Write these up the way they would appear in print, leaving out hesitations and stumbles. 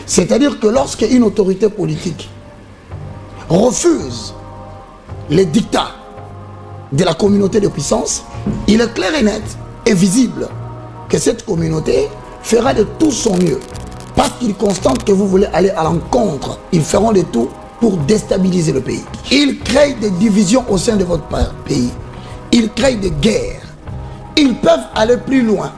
C'est-à-dire que lorsqu'une autorité politique refuse les dictats de la communauté de puissance, il est clair et net et visible que cette communauté fera de tout son mieux. Parce qu'ils constatent que vous voulez aller à l'encontre, ils feront de tout pour déstabiliser le pays. Ils créent des divisions au sein de votre pays. Ils créent des guerres. Ils peuvent aller plus loin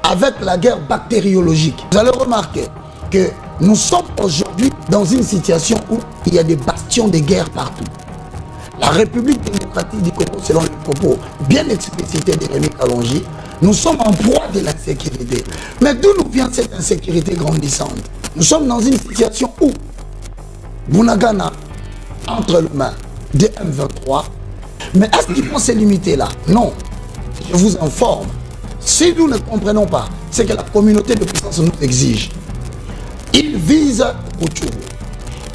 avec la guerre bactériologique. Vous allez remarquer que nous sommes aujourd'hui dans une situation où il y a des bastions de guerre partout. La République démocratique du Congo, selon les propos bien explicités de Rémi Kalonji, nous sommes en proie de l'insécurité. Mais d'où nous vient cette insécurité grandissante? Nous sommes dans une situation où Bunagana entre les mains de M23. Mais est-ce qu'ils vont se limiter là? Non. Je vous informe. Si nous ne comprenons pas ce que la communauté de puissance nous exige, ils visent autour.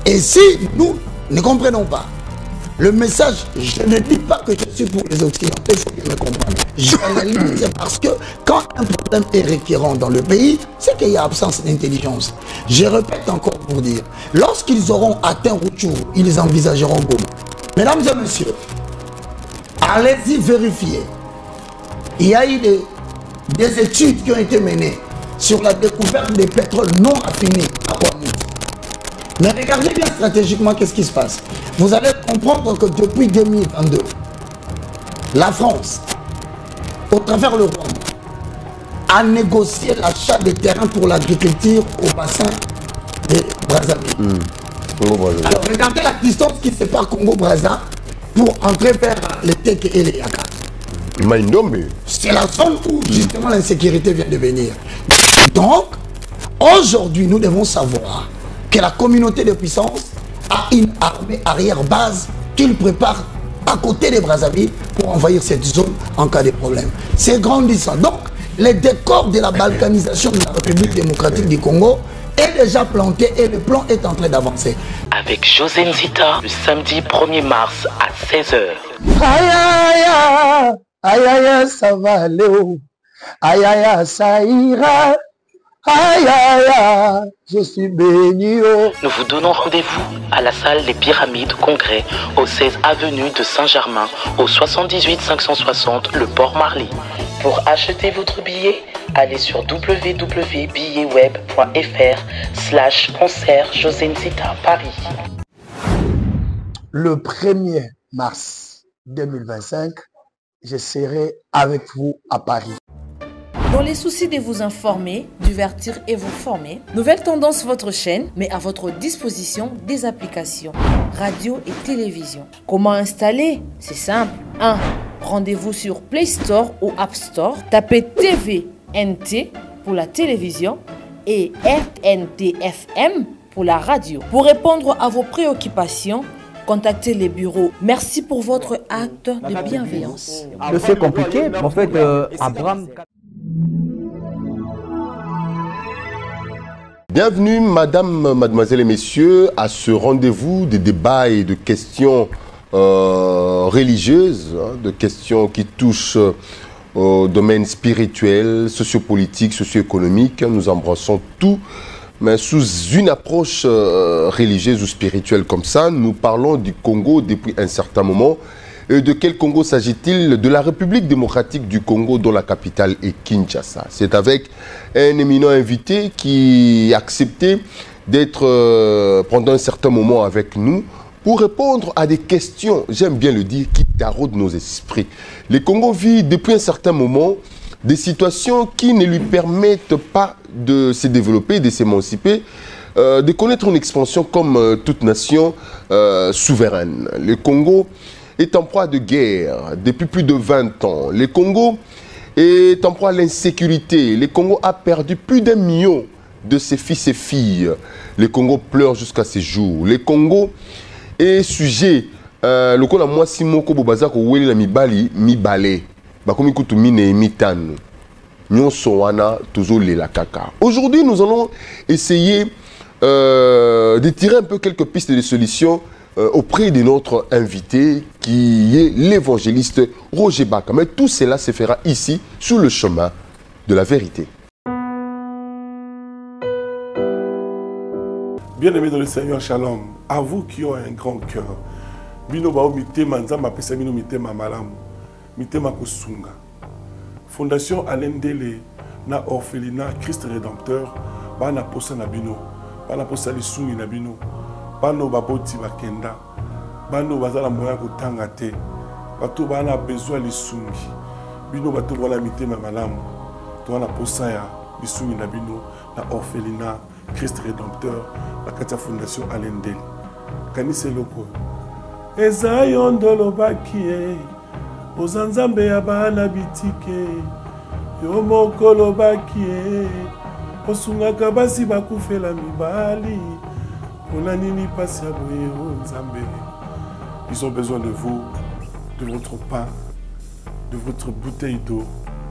Et si nous ne comprenons pas le message, je ne dis pas que je suis pour les Occidentaux, il faut qu'ils me comprennent. Je le dis parce que quand un problème est récurrent dans le pays, c'est qu'il y a absence d'intelligence. Je répète encore pour dire, lorsqu'ils auront atteint Rutshuru, ils envisageront Goma. Mesdames et messieurs, allez-y vérifier. Il y a eu des études qui ont été menées sur la découverte des pétroles non affinés à Kwamouth. Mais regardez bien stratégiquement qu'est-ce qui se passe. Vous allez comprendre que depuis 2022, la France, au travers le Rwanda, a négocié l'achat des terrains pour l'agriculture au bassin de Brazzaville. Alors regardez la distance qui sépare Congo-Brazza pour entrer vers les Teke et les Yaka. C'est la zone où justement l'insécurité vient de venir. Donc, aujourd'hui, nous devons savoir que la communauté de puissance a une armée arrière-base qu'il prépare à côté de Brazzaville pour envahir cette zone en cas de problème. C'est grandissant. Donc, le décor de la balkanisation de la République démocratique du Congo est déjà planté et le plan est en train d'avancer. Avec José Nzita, le samedi 1er mars à 16h. Aïe aïe aïe aïe, ça va Léo. Aïe aïe, ça ira. Aïe aïe aïe, je suis béni. Nous vous donnons rendez-vous à la salle des Pyramides Congrès au 16 avenue de Saint-Germain au 78 560 Le Port-Marly. Pour acheter votre billet, allez sur www.billetweb.fr/concert José Nzita Paris. Le 1er mars 2025, je serai avec vous à Paris. Dans les soucis de vous informer, divertir et vous former, Nouvelle Tendance, votre chaîne, met à votre disposition des applications, radio et télévision. Comment installer? C'est simple. 1. Rendez-vous sur Play Store ou App Store. Tapez TVNT pour la télévision et RNTFM pour la radio. Pour répondre à vos préoccupations, contactez les bureaux. Merci pour votre acte de bienveillance. C'est compliqué, en fait, Abraham... Bienvenue, madame, mademoiselles et messieurs, à ce rendez-vous de débats et de questions religieuses, de questions qui touchent au domaine spirituel, sociopolitique, socio-économique. Nous embrassons tout, mais sous une approche religieuse ou spirituelle comme ça. Nous parlons du Congo depuis un certain moment. Et de quel Congo s'agit-il? De la République démocratique du Congo, dont la capitale est Kinshasa. C'est avec un éminent invité qui a accepté d'être pendant un certain moment avec nous pour répondre à des questions, j'aime bien le dire, qui taraudent nos esprits. Le Congo vit depuis un certain moment des situations qui ne lui permettent pas de se développer, de s'émanciper, de connaître une expansion comme toute nation souveraine. Le Congo est en proie de guerre depuis plus de 20 ans. Le Congo est en proie à l'insécurité. Le Congo a perdu plus d'1 million de ses fils et filles. Le Congo pleure jusqu'à ses jours. Le Congo est sujet, le Congo a moi simoko bobaza ko weli la mibali mibale. Bakomi kutu mine mitano. Nyonso wana toujours la kaka. Aujourd'hui, nous allons essayer de tirer un peu quelques pistes de solutions auprès de notre invité qui est l'évangéliste Roger Baka. Mais tout cela se fera ici, sur le chemin de la vérité. Bien-aimés dans le Seigneur, shalom. À vous qui ont un grand cœur. Bino bao mitema nzamba pesa bino mitema malamu. Mitema kosunga. Fondation Alendele na orphelinat Christ Rédempteur. Bana posa na bino. Bana posa lisungi na bino. Bano baboti bakenda. Bano bazala moya kotanga te. Bato bana besoin lisungi. Bino bato wala mitema malamu. To wana posa ya lisungi na bino na orphelinat Christ Rédempteur. La Katia Fondation Alendele. Kanise loko. Eza yondolo bakie. Ozanzambe ya bana bitike. Yo mokolo bakie. Osungaka basi bakufela mibali. Pona nini pasi ya boye o Nzambe. Ils ont besoin de vous, de votre pain, de votre bouteille d'eau,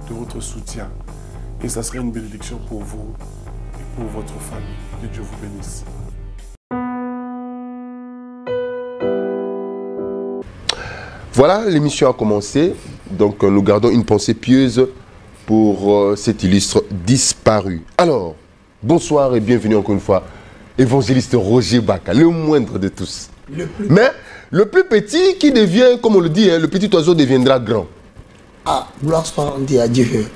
de votre soutien. Et ça serait une bénédiction pour vous et pour votre famille. Que Dieu vous bénisse. Voilà, l'émission a commencé. Donc, nous gardons une pensée pieuse pour cet illustre disparu. Alors, bonsoir et bienvenue encore une fois, évangéliste Roger Baka, le moindre de tous. Mais le plus petit qui devient, comme on le dit, hein, le petit oiseau deviendra grand. Ah, gloire soit rendue à Dieu.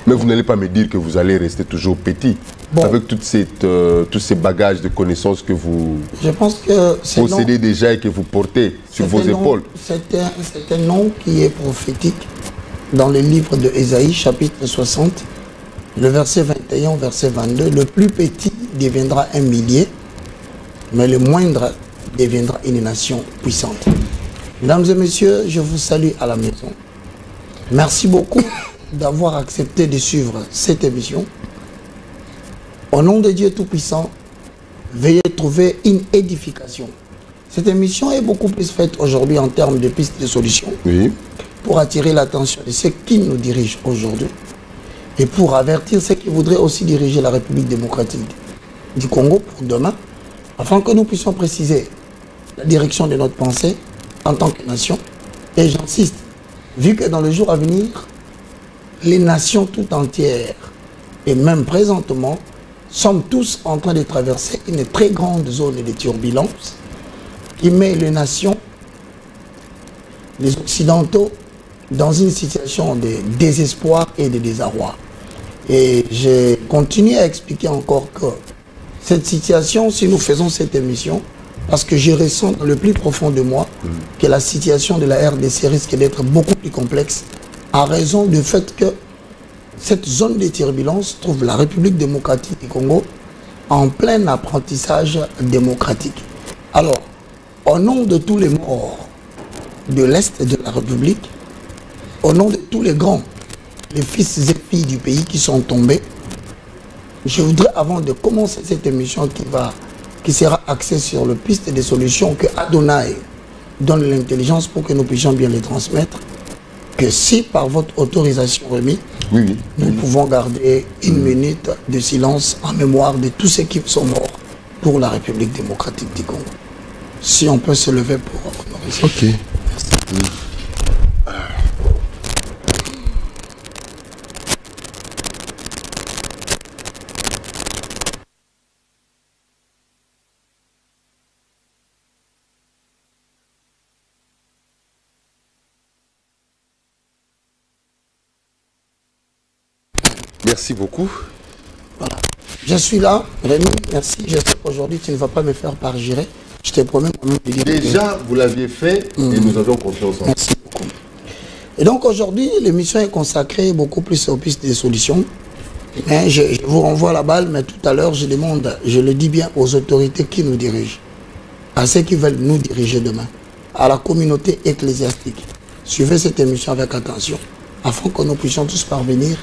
Mais vous n'allez pas me dire que vous allez rester toujours petit, bon, avec tous ces bagages de connaissances que vous possédez déjà et que vous portez sur vos épaules. C'est un nom qui est prophétique dans le livre de Ésaïe, chapitre 60, le verset 21, verset 22. Le plus petit deviendra un millier, mais le moindre deviendra une nation puissante. Mesdames et messieurs, je vous salue à la maison. Merci beaucoup d'avoir accepté de suivre cette émission. Au nom de Dieu Tout-Puissant, veuillez trouver une édification. Cette émission est beaucoup plus faite aujourd'hui en termes de pistes de solutions, oui, pour attirer l'attention de ceux qui nous dirigent aujourd'hui et pour avertir ceux qui voudraient aussi diriger la République démocratique du Congo pour demain, afin que nous puissions préciser la direction de notre pensée en tant que nation. Et j'insiste, vu que dans le jour à venir, les nations tout entières, et même présentement, sommes tous en train de traverser une très grande zone de turbulence qui met les nations, les Occidentaux, dans une situation de désespoir et de désarroi. Et je continue à expliquer encore que cette situation, si nous faisons cette émission, parce que je ressens dans le plus profond de moi que la situation de la RDC risque d'être beaucoup plus complexe en raison du fait que cette zone de turbulence trouve la République démocratique du Congo en plein apprentissage démocratique. Alors, au nom de tous les morts de l'Est de la République, au nom de tous les grands, les fils et filles du pays qui sont tombés, je voudrais, avant de commencer cette émission qui sera axée sur le piste des solutions que Adonai donne l'intelligence pour que nous puissions bien les transmettre, que si par votre autorisation remise, nous pouvons garder une minute de silence en mémoire de tous ceux qui sont morts pour la République démocratique du Congo. Si on peut se lever pour honorer ça. Ok. Merci. Merci beaucoup. Voilà. Je suis là, Rémi, merci. J'espère qu'aujourd'hui tu ne vas pas me faire pargirer. Je te promets quand même de dire. Déjà, vous l'aviez fait et nous avions confiance en vous. Merci beaucoup. Et donc aujourd'hui, l'émission est consacrée beaucoup plus aux pistes de solutions. Mais je vous renvoie la balle, mais tout à l'heure, je demande, je le dis bien aux autorités qui nous dirigent, à ceux qui veulent nous diriger demain, à la communauté ecclésiastique. Suivez cette émission avec attention, afin que nous puissions tous parvenir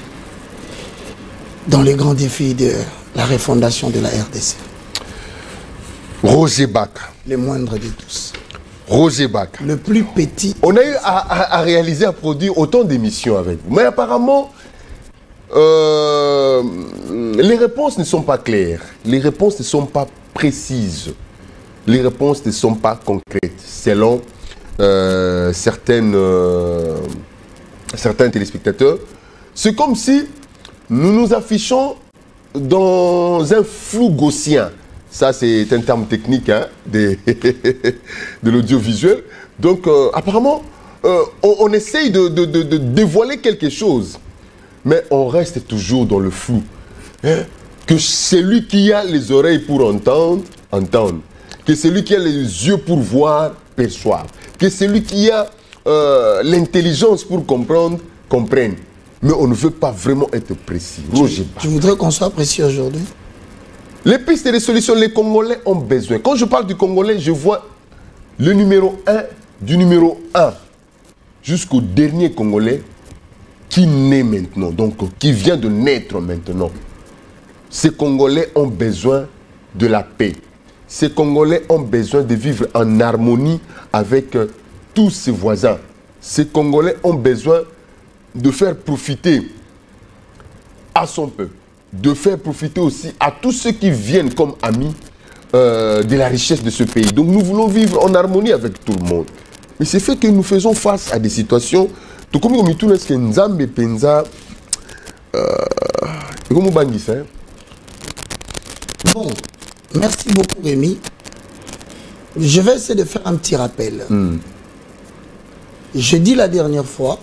dans les grands défis de la refondation de la RDC. Roger Baka. Le moindre de tous. Roger Baka. Le plus petit. On a eu à réaliser, à produire autant d'émissions avec vous. Mais apparemment, les réponses ne sont pas claires. Les réponses ne sont pas précises. Les réponses ne sont pas concrètes. Selon certains téléspectateurs, c'est comme si nous nous affichons dans un flou gaussien. Ça, c'est un terme technique hein, de l'audiovisuel. Donc, apparemment, on essaye de dévoiler quelque chose. Mais on reste toujours dans le flou. Hein? Que celui qui a les oreilles pour entendre, entende. Que celui qui a les yeux pour voir, perçoive. Que celui qui a l'intelligence pour comprendre, comprenne. Mais on ne veut pas vraiment être précis. Tu voudrais qu'on soit précis aujourd'hui? Les pistes et les solutions, les Congolais ont besoin. Quand je parle du Congolais, je vois le numéro 1 du numéro 1 jusqu'au dernier Congolais qui naît maintenant, donc qui vient de naître maintenant. Ces Congolais ont besoin de la paix. Ces Congolais ont besoin de vivre en harmonie avec tous ses voisins. Ces Congolais ont besoin de faire profiter à son peuple, de faire profiter aussi à tous ceux qui viennent comme amis de la richesse de ce pays. Donc nous voulons vivre en harmonie avec tout le monde. Mais c'est fait que nous faisons face à des situations tout comme tout est-ce que Nzambe penza comment bangi ça. Bon, merci beaucoup Rémi. Je vais essayer de faire un petit rappel. Je dis la dernière fois,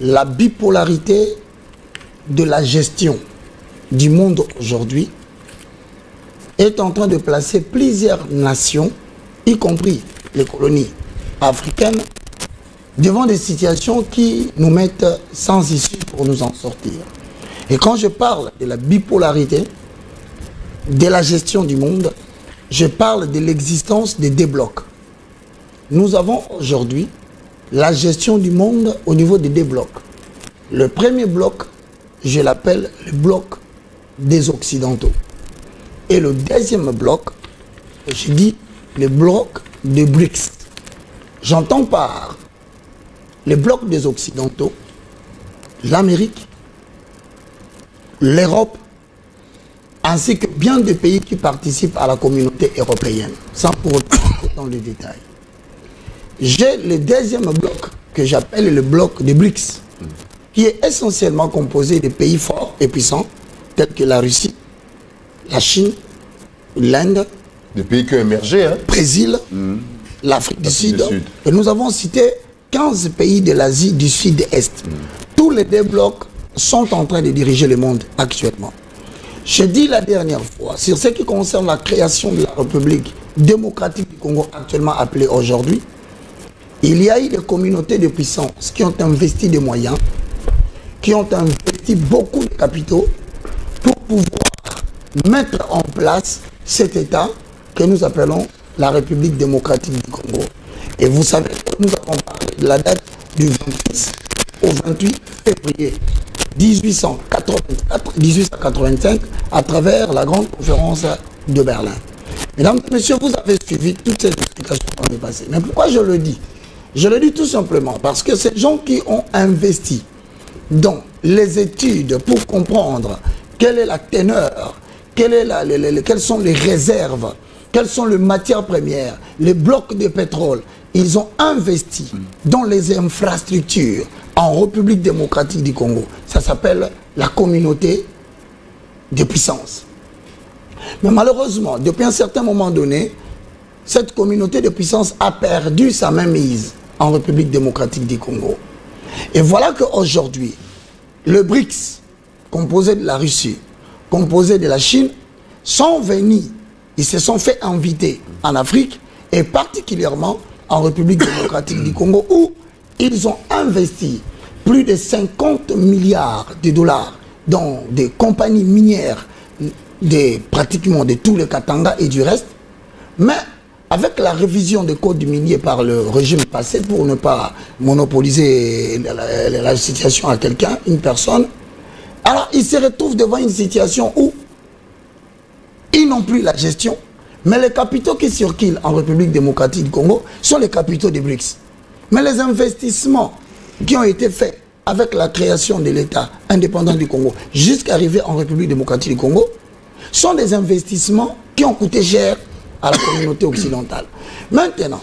la bipolarité de la gestion du monde aujourd'hui est en train de placer plusieurs nations, y compris les colonies africaines, devant des situations qui nous mettent sans issue pour nous en sortir. Et quand je parle de la bipolarité de la gestion du monde, je parle de l'existence des deux blocs. Nous avons aujourd'hui la gestion du monde au niveau des deux blocs. Le premier bloc, je l'appelle le bloc des Occidentaux. Et le deuxième bloc, je dis le bloc des BRICS. J'entends par le bloc des Occidentaux, l'Amérique, l'Europe, ainsi que bien des pays qui participent à la communauté européenne, sans pour autant dans les détails. J'ai le deuxième bloc que j'appelle le bloc des BRICS, qui est essentiellement composé de pays forts et puissants, tels que la Russie, la Chine, l'Inde, des pays qui ont émergé, hein? Brésil, l'Afrique du Sud. Et nous avons cité 15 pays de l'Asie du Sud-Est. Tous les deux blocs sont en train de diriger le monde actuellement. Je dis la dernière fois, sur ce qui concerne la création de la République démocratique du Congo, actuellement appelée aujourd'hui, il y a eu des communautés de puissance qui ont investi des moyens, qui ont investi beaucoup de capitaux pour pouvoir mettre en place cet État que nous appelons la République démocratique du Congo. Et vous savez que nous avons parlé de la date du 26 au 28 février 1885 à travers la grande conférence de Berlin. Mesdames et messieurs, vous avez suivi toutes ces explications dans le passé. Mais pourquoi je le dis? Je le dis tout simplement parce que ces gens qui ont investi dans les études pour comprendre quelle est la teneur, quelles sont les réserves, quelles sont les matières premières, les blocs de pétrole, ils ont investi dans les infrastructures en République démocratique du Congo. Ça s'appelle la communauté de puissance. Mais malheureusement, depuis un certain moment donné, cette communauté de puissance a perdu sa mainmise en République démocratique du Congo. Et voilà qu'aujourd'hui, le BRICS, composé de la Russie, composé de la Chine, sont venus, ils se sont fait inviter en Afrique et particulièrement en République démocratique du Congo où ils ont investi plus de 50 milliards de dollars dans des compagnies minières pratiquement de tous les Katanga et du reste. Mais avec la révision des codes miniers par le régime passé pour ne pas monopoliser la situation à quelqu'un, une personne, alors ils se retrouvent devant une situation où ils n'ont plus la gestion, mais les capitaux qui circulent en République démocratique du Congo sont les capitaux des BRICS. Mais les investissements qui ont été faits avec la création de l'État indépendant du Congo jusqu'à arriver en République démocratique du Congo sont des investissements qui ont coûté cher à la communauté occidentale. Maintenant,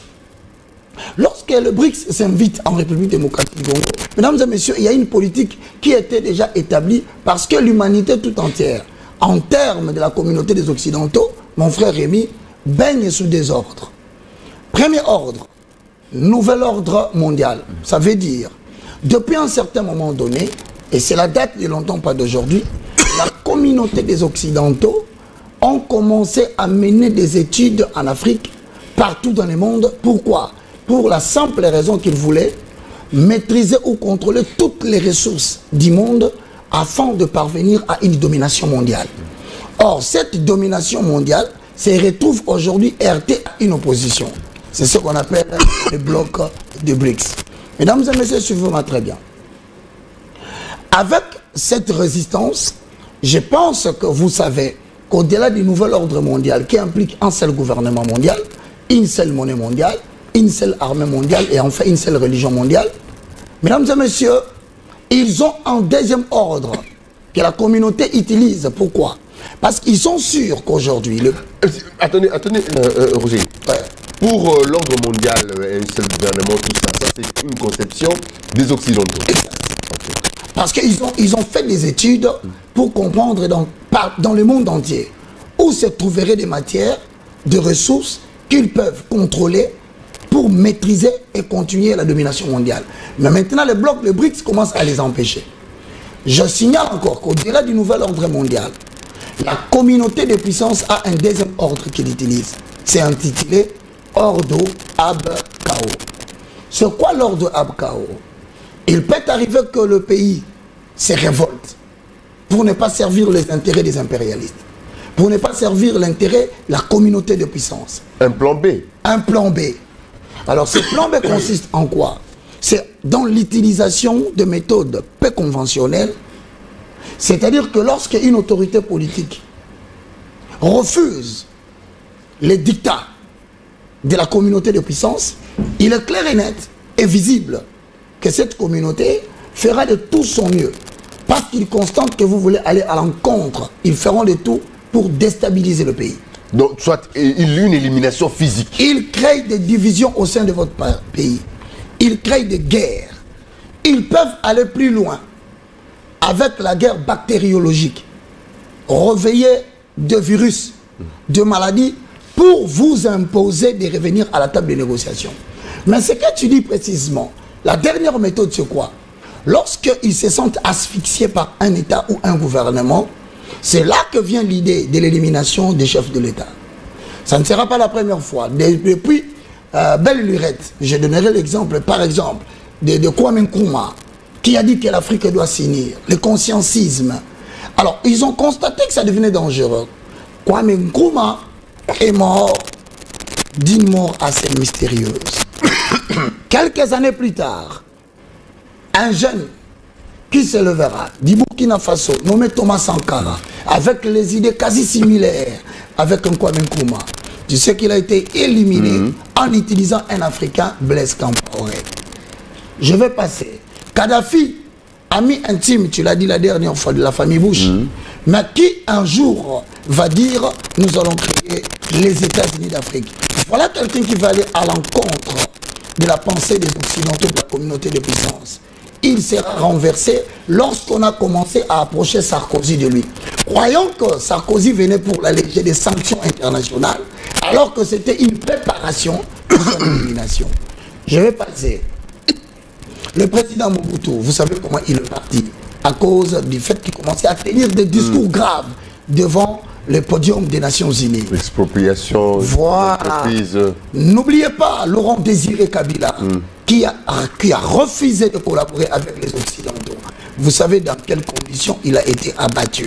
lorsque le BRICS s'invite en République démocratique du Congo, mesdames et messieurs, il y a une politique qui était déjà établie parce que l'humanité tout entière en termes de la communauté des Occidentaux, mon frère Rémi, baigne sous des ordres. Premier ordre, nouvel ordre mondial. Ça veut dire, depuis un certain moment donné, et c'est la date de longtemps, pas d'aujourd'hui, la communauté des Occidentaux ont commencé à mener des études en Afrique, partout dans le monde. Pourquoi? Pour la simple raison qu'ils voulaient maîtriser ou contrôler toutes les ressources du monde afin de parvenir à une domination mondiale. Or, cette domination mondiale se retrouve aujourd'hui heurtée à une opposition. C'est ce qu'on appelle le bloc de BRICS. Mesdames et messieurs, suivez-moi très bien. Avec cette résistance, je pense que vous savez qu'au-delà du nouvel ordre mondial qui implique un seul gouvernement mondial, une seule monnaie mondiale, une seule armée mondiale et enfin une seule religion mondiale, mesdames et messieurs, ils ont un deuxième ordre que la communauté utilise. Pourquoi? Parce qu'ils sont sûrs qu'aujourd'hui... Attendez, Roger. Ouais. Pour l'ordre mondial, un seul gouvernement, tout ça, ça c'est une conception des Occidentaux. Okay. Parce qu'ils ont fait des études pour comprendre dans le monde entier où se trouveraient des matières, des ressources qu'ils peuvent contrôler pour maîtriser et continuer la domination mondiale. Mais maintenant, le bloc de BRICS commence à les empêcher. Je signale encore qu'au-delà du nouvel ordre mondial, la communauté de puissance a un deuxième ordre qu'il utilise. C'est intitulé Ordo Ab Chao. C'est quoi l'Ordo Ab Chao? Il peut arriver que le pays se révolte pour ne pas servir les intérêts des impérialistes, pour ne pas servir l'intérêt de la communauté de puissance. Un plan B. Un plan B. Alors ce plan B consiste en quoi? C'est dans l'utilisation de méthodes peu conventionnelles. C'est-à-dire que lorsque une autorité politique refuse les dictats de la communauté de puissance, il est clair et net et visible que cette communauté fera de tout son mieux. Parce qu'ils constatent que vous voulez aller à l'encontre, ils feront de tout pour déstabiliser le pays. Donc, soit une élimination physique. Ils créent des divisions au sein de votre pays. Ils créent des guerres. Ils peuvent aller plus loin avec la guerre bactériologique. Réveiller de virus, de maladies, pour vous imposer de revenir à la table de négociation. Mais ce que tu dis précisément, la dernière méthode, c'est quoi? Lorsqu'ils se sentent asphyxiés par un État ou un gouvernement, c'est là que vient l'idée de l'élimination des chefs de l'État. Ça ne sera pas la première fois. Depuis Belle Lurette, je donnerai l'exemple, par exemple, de Kwame Nkrumah, qui a dit que l'Afrique doit s'unir, le conscientisme. Alors, ils ont constaté que ça devenait dangereux. Kwame Nkrumah est mort d'une mort assez mystérieuse. Quelques années plus tard, un jeune qui se levera du Burkina Faso, nommé Thomas Sankara, avec les idées quasi similaires avec un Kwame Nkrumah, tu sais qu'il a été éliminé en utilisant un Africain, Blaise Compaoré. Je vais passer. Kadhafi, ami intime, tu l'as dit la dernière fois, de la famille Bush, mais qui un jour va dire nous allons créer les États-Unis d'Afrique. Voilà quelqu'un qui va aller à l'encontre de la pensée des Occidentaux, de la communauté de puissance. Il sera renversé lorsqu'on a commencé à approcher Sarkozy de lui. Croyant que Sarkozy venait pour l'alléger des sanctions internationales, alors que c'était une préparation pour son élimination. Je vais passer. Le président Mobutu, vous savez comment il est parti? À cause du fait qu'il commençait à tenir des discours graves devant le podium des Nations Unies. L'expropriation. Voilà. N'oubliez pas Laurent Désiré Kabila, qui a refusé de collaborer avec les Occidentaux. Vous savez dans quelles conditions il a été abattu.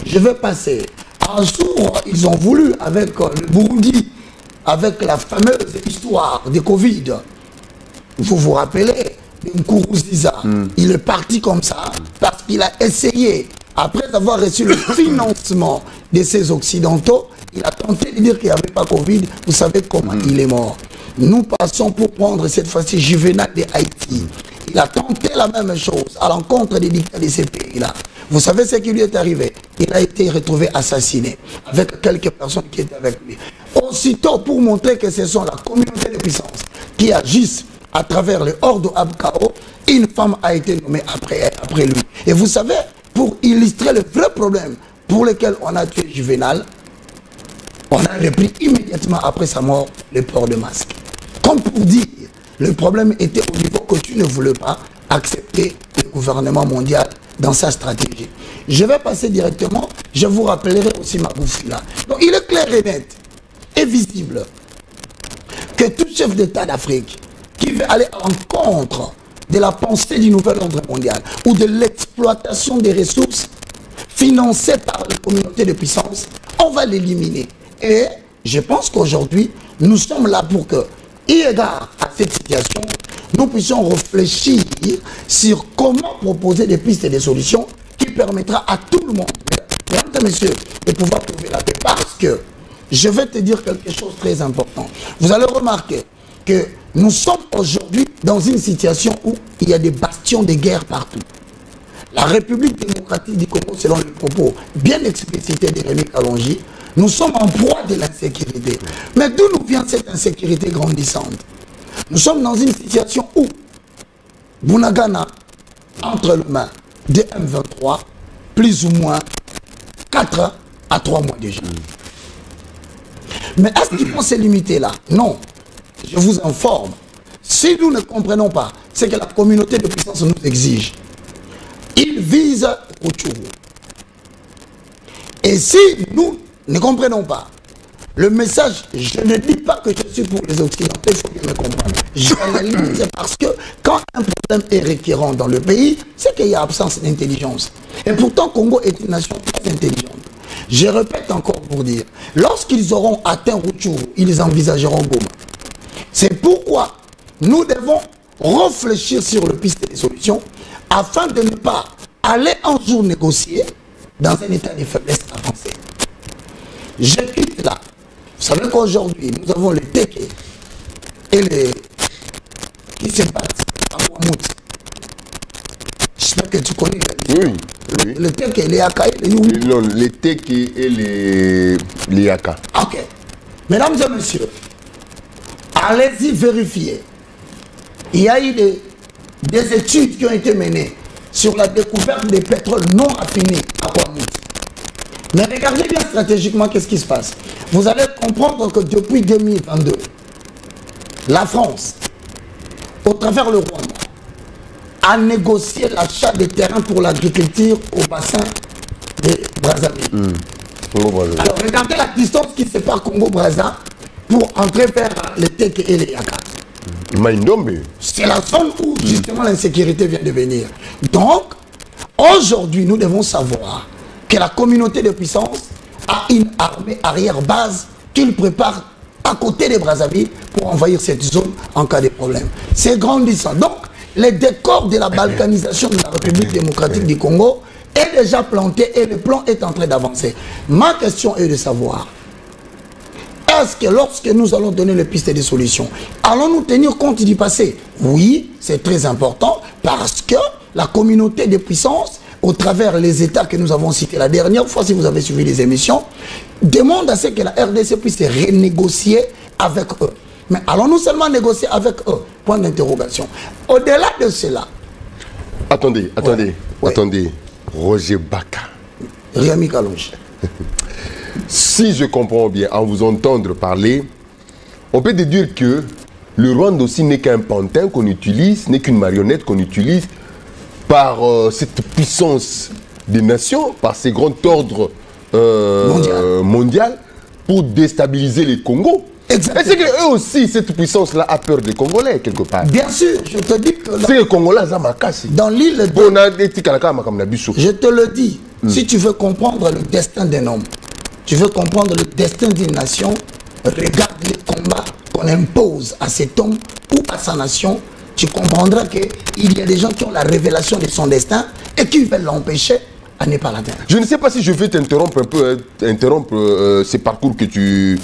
Je vais passer. Un jour, ils ont voulu, avec le Burundi, avec la fameuse histoire de Covid, vous vous rappelez, Nkuruziza, il est parti comme ça, parce qu'il a essayé, après avoir reçu le financement de ces Occidentaux, il a tenté de dire qu'il n'y avait pas Covid. Vous savez comment il est mort. Nous passons pour prendre cette fois-ci Juvenal de Haïti. Il a tenté la même chose à l'encontre des dictats de ces pays-là. Vous savez ce qui lui est arrivé? Il a été retrouvé assassiné avec quelques personnes qui étaient avec lui. Aussitôt, pour montrer que ce sont la communauté de puissance qui agissent à travers le Ordo Ab Chao, une femme a été nommée après lui. Et vous savez, pour illustrer le vrai problème pour lesquels on a tué Juvenal, on a repris immédiatement après sa mort le port de masque. Comme pour dire, le problème était au niveau que tu ne voulais pas accepter le gouvernement mondial dans sa stratégie. Je vais passer directement, je vous rappellerai aussi ma bouffe là. Donc il est clair et net et visible que tout chef d'État d'Afrique qui veut aller à l'encontre de la pensée du nouvel ordre mondial ou de l'exploitation des ressources financées par les communautés de puissance, on va l'éliminer. Et je pense qu'aujourd'hui, nous sommes là pour que, eu égard à cette situation, nous puissions réfléchir sur comment proposer des pistes et des solutions qui permettra à tout le monde, mesdames et messieurs, de pouvoir trouver la paix. Parce que, je vais te dire quelque chose de très important. Vous allez remarquer que nous sommes aujourd'hui dans une situation où il y a des bastions de guerre partout. La République démocratique du Congo, selon les propos bien explicités de Rémi Kalonji, nous sommes en proie de l'insécurité. Mais d'où nous vient cette insécurité grandissante? Nous sommes dans une situation où Bunagana, entre les mains de M23, plus ou moins 4 à 3 mois déjà. Mais est-ce qu'ils vont se limiter là? Non. Je vous informe. Si nous ne comprenons pas ce que la communauté de puissance nous exige, ils visent Rutshuru. Et si nous ne comprenons pas le message, je ne dis pas que je suis pour les Occidentaux, il faut bien me comprendre. J'analyse parce que quand un problème est récurrent dans le pays, c'est qu'il y a absence d'intelligence. Et pourtant, Congo est une nation très intelligente. Je répète encore pour dire, lorsqu'ils auront atteint Rutshuru, ils envisageront Goma. C'est pourquoi nous devons réfléchir sur le piste des solutions afin de ne pas aller un jour négocier dans un état de faiblesse avancé. Je quitte là. Vous savez qu'aujourd'hui, nous avons les Teke et les qui se battent à Ouamout. J'espère que tu connais la Oui. Oui. Les Teke, les Yaka et les Youmi. Non, les Teke et les Yaka. Ok. Mesdames et messieurs, allez-y vérifier. Il y a eu des études qui ont été menées sur la découverte des pétroles non affinés à Ouamout. Mais regardez bien stratégiquement qu'est-ce qui se passe. Vous allez comprendre que depuis 2022, la France, au travers le Rwanda, a négocié l'achat des terrains pour l'agriculture au bassin de Brazzaville. Alors regardez la distance qui sépare Congo-Brazza pour entrer vers les Teke et les Yaka. C'est la zone où justement l'insécurité vient de venir. Donc, aujourd'hui, nous devons savoir que la communauté de puissance a une armée arrière-base qu'il prépare à côté de Brazzaville pour envahir cette zone en cas de problème. C'est grandissant. Donc, le décor de la balkanisation de la République démocratique du Congo est déjà planté et le plan est en train d'avancer. Ma question est de savoir, est-ce que lorsque nous allons donner les pistes de solutions, allons-nous tenir compte du passé? Oui, c'est très important parce que la communauté de puissance, au travers les États que nous avons cités la dernière fois, si vous avez suivi les émissions, demande à ce que la RDC puisse renégocier avec eux. Mais allons-nous seulement négocier avec eux? Point d'interrogation. Au-delà de cela... Attendez. Roger Baka. Rémi Kalonji. Si je comprends bien, en vous entendre parler, on peut déduire que le Rwanda aussi n'est qu'un pantin qu'on utilise, n'est qu'une marionnette qu'on utilise par cette puissance des nations, par ces grands ordres mondial pour déstabiliser les Congos. Exactement. Et c'est qu'eux aussi, cette puissance-là a peur des Congolais, quelque part. Bien sûr, je te dis que... C'est les Congolais, ça m'a cassé. Dans l'île de... Je te le dis, si tu veux comprendre le destin d'un homme, tu veux comprendre le destin d'une nation, regarde les combats qu'on impose à cet homme ou à sa nation, tu comprendras qu'il y a des gens qui ont la révélation de son destin et qui veulent l'empêcher à ne pas l'atteindre. Je ne sais pas si je vais t'interrompre un peu, ces parcours que tu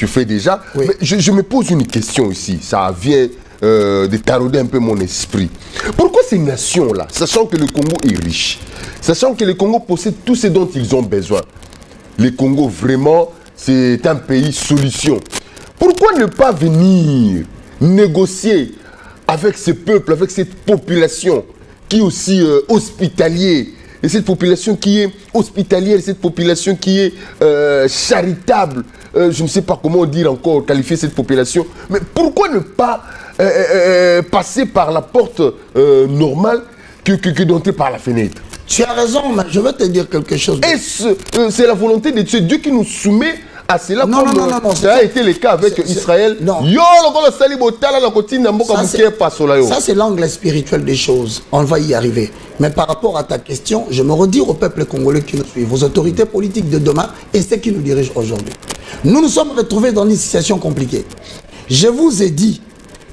fais déjà. Oui. Mais je me pose une question ici, ça vient de tarauder un peu mon esprit. Pourquoi ces nations-là, sachant que le Congo est riche, sachant que le Congo possède tout ce dont ils ont besoin, le Congo vraiment c'est un pays solution, pourquoi ne pas venir négocier avec ce peuple, avec cette population qui est aussi hospitalier, et cette population qui est hospitalière, cette population qui est charitable, je ne sais pas comment dire encore, qualifier cette population, mais pourquoi ne pas passer par la porte normale que d'entrer par la fenêtre? Tu as raison, mais je veux te dire quelque chose. Et c'est la volonté de Dieu qui nous soumet à cela, non, comme non, ça a été le cas avec Israël. Non. Ça, c'est l'angle spirituel des choses. On va y arriver. Mais par rapport à ta question, je me redis au peuple congolais qui nous suit, vos autorités politiques de demain et ceux qui nous dirigent aujourd'hui. Nous nous sommes retrouvés dans une situation compliquée. Je vous ai dit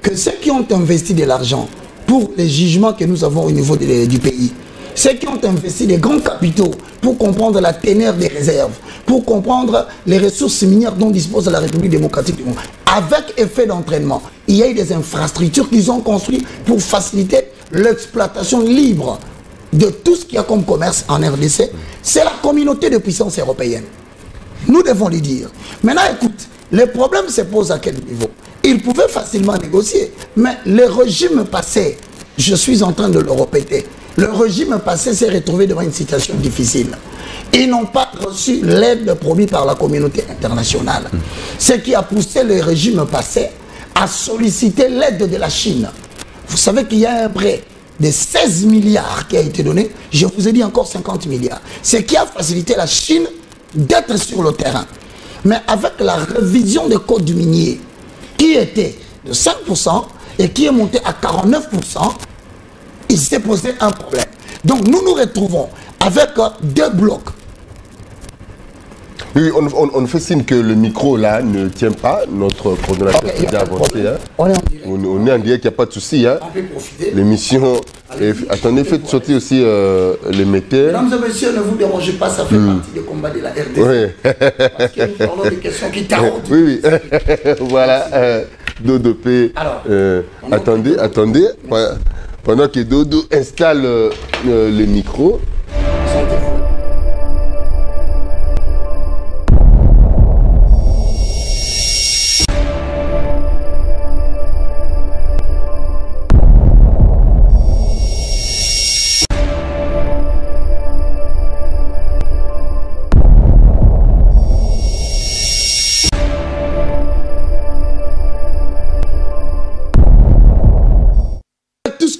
que ceux qui ont investi de l'argent pour les jugements que nous avons au niveau du pays, ceux qui ont investi des grands capitaux pour comprendre la ténère des réserves, pour comprendre les ressources minières dont dispose la République démocratique du Congo, avec effet d'entraînement, il y a eu des infrastructures qu'ils ont construites pour faciliter l'exploitation libre de tout ce qu'il y a comme commerce en RDC. C'est la communauté de puissance européenne. Nous devons le dire. Maintenant, écoute, le problème se pose à quel niveau? Ils pouvaient facilement négocier, mais le régime passé, je suis en train de le répéter, le régime passé s'est retrouvé devant une situation difficile. Ils n'ont pas reçu l'aide promise par la communauté internationale. Ce qui a poussé le régime passé à solliciter l'aide de la Chine. Vous savez qu'il y a un prêt de 16 milliards qui a été donné. Je vous ai dit encore 50 milliards. Ce qui a facilité la Chine d'être sur le terrain. Mais avec la révision des codes miniers, qui était de 5% et qui est monté à 49%, il s'est posé un problème. Donc nous nous retrouvons avec deux blocs. Oui, on fait signe que le micro là ne tient pas. Notre coordonnateur est déjà avancé. Hein. On est en direct, il n'y a pas de souci. Hein. On peut profiter. L'émission. Attendez, faites sortir aussi l'émetteur. Mesdames et messieurs, ne vous dérangez pas, ça fait partie du combat de la RDC. Oui. Parce que nous parlons des questions qui taraudent. Oui, oui. Voilà. Dodo P. Alors, attendez. Pendant que Dodo installe le micro.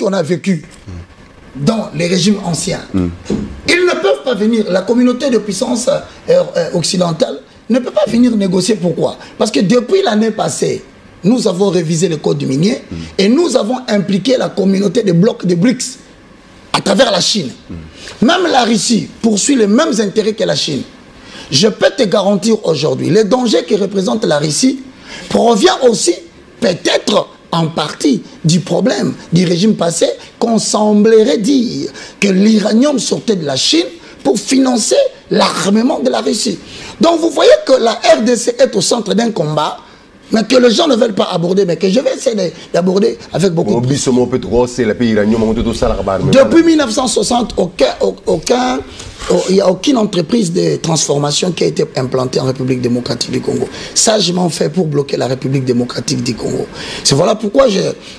On a vécu dans les régimes anciens. Ils ne peuvent pas venir, la communauté de puissance occidentale ne peut pas venir négocier. Pourquoi? Parce que depuis l'année passée, nous avons révisé le code minier et nous avons impliqué la communauté des blocs de BRICS à travers la Chine. Même la Russie poursuit les mêmes intérêts que la Chine. Je peux te garantir aujourd'hui, les dangers que représente la Russie provient aussi peut-être en partie du problème du régime passé, qu'on semblerait dire que l'uranium sortait de la Chine pour financer l'armement de la Russie. Donc vous voyez que la RDC est au centre d'un combat, mais que les gens ne veulent pas aborder, mais que je vais essayer d'aborder avec beaucoup de... Depuis 1960, il n'y a aucune entreprise de transformation qui a été implantée en République démocratique du Congo. Sagement fait pour bloquer la République démocratique du Congo. C'est voilà pourquoi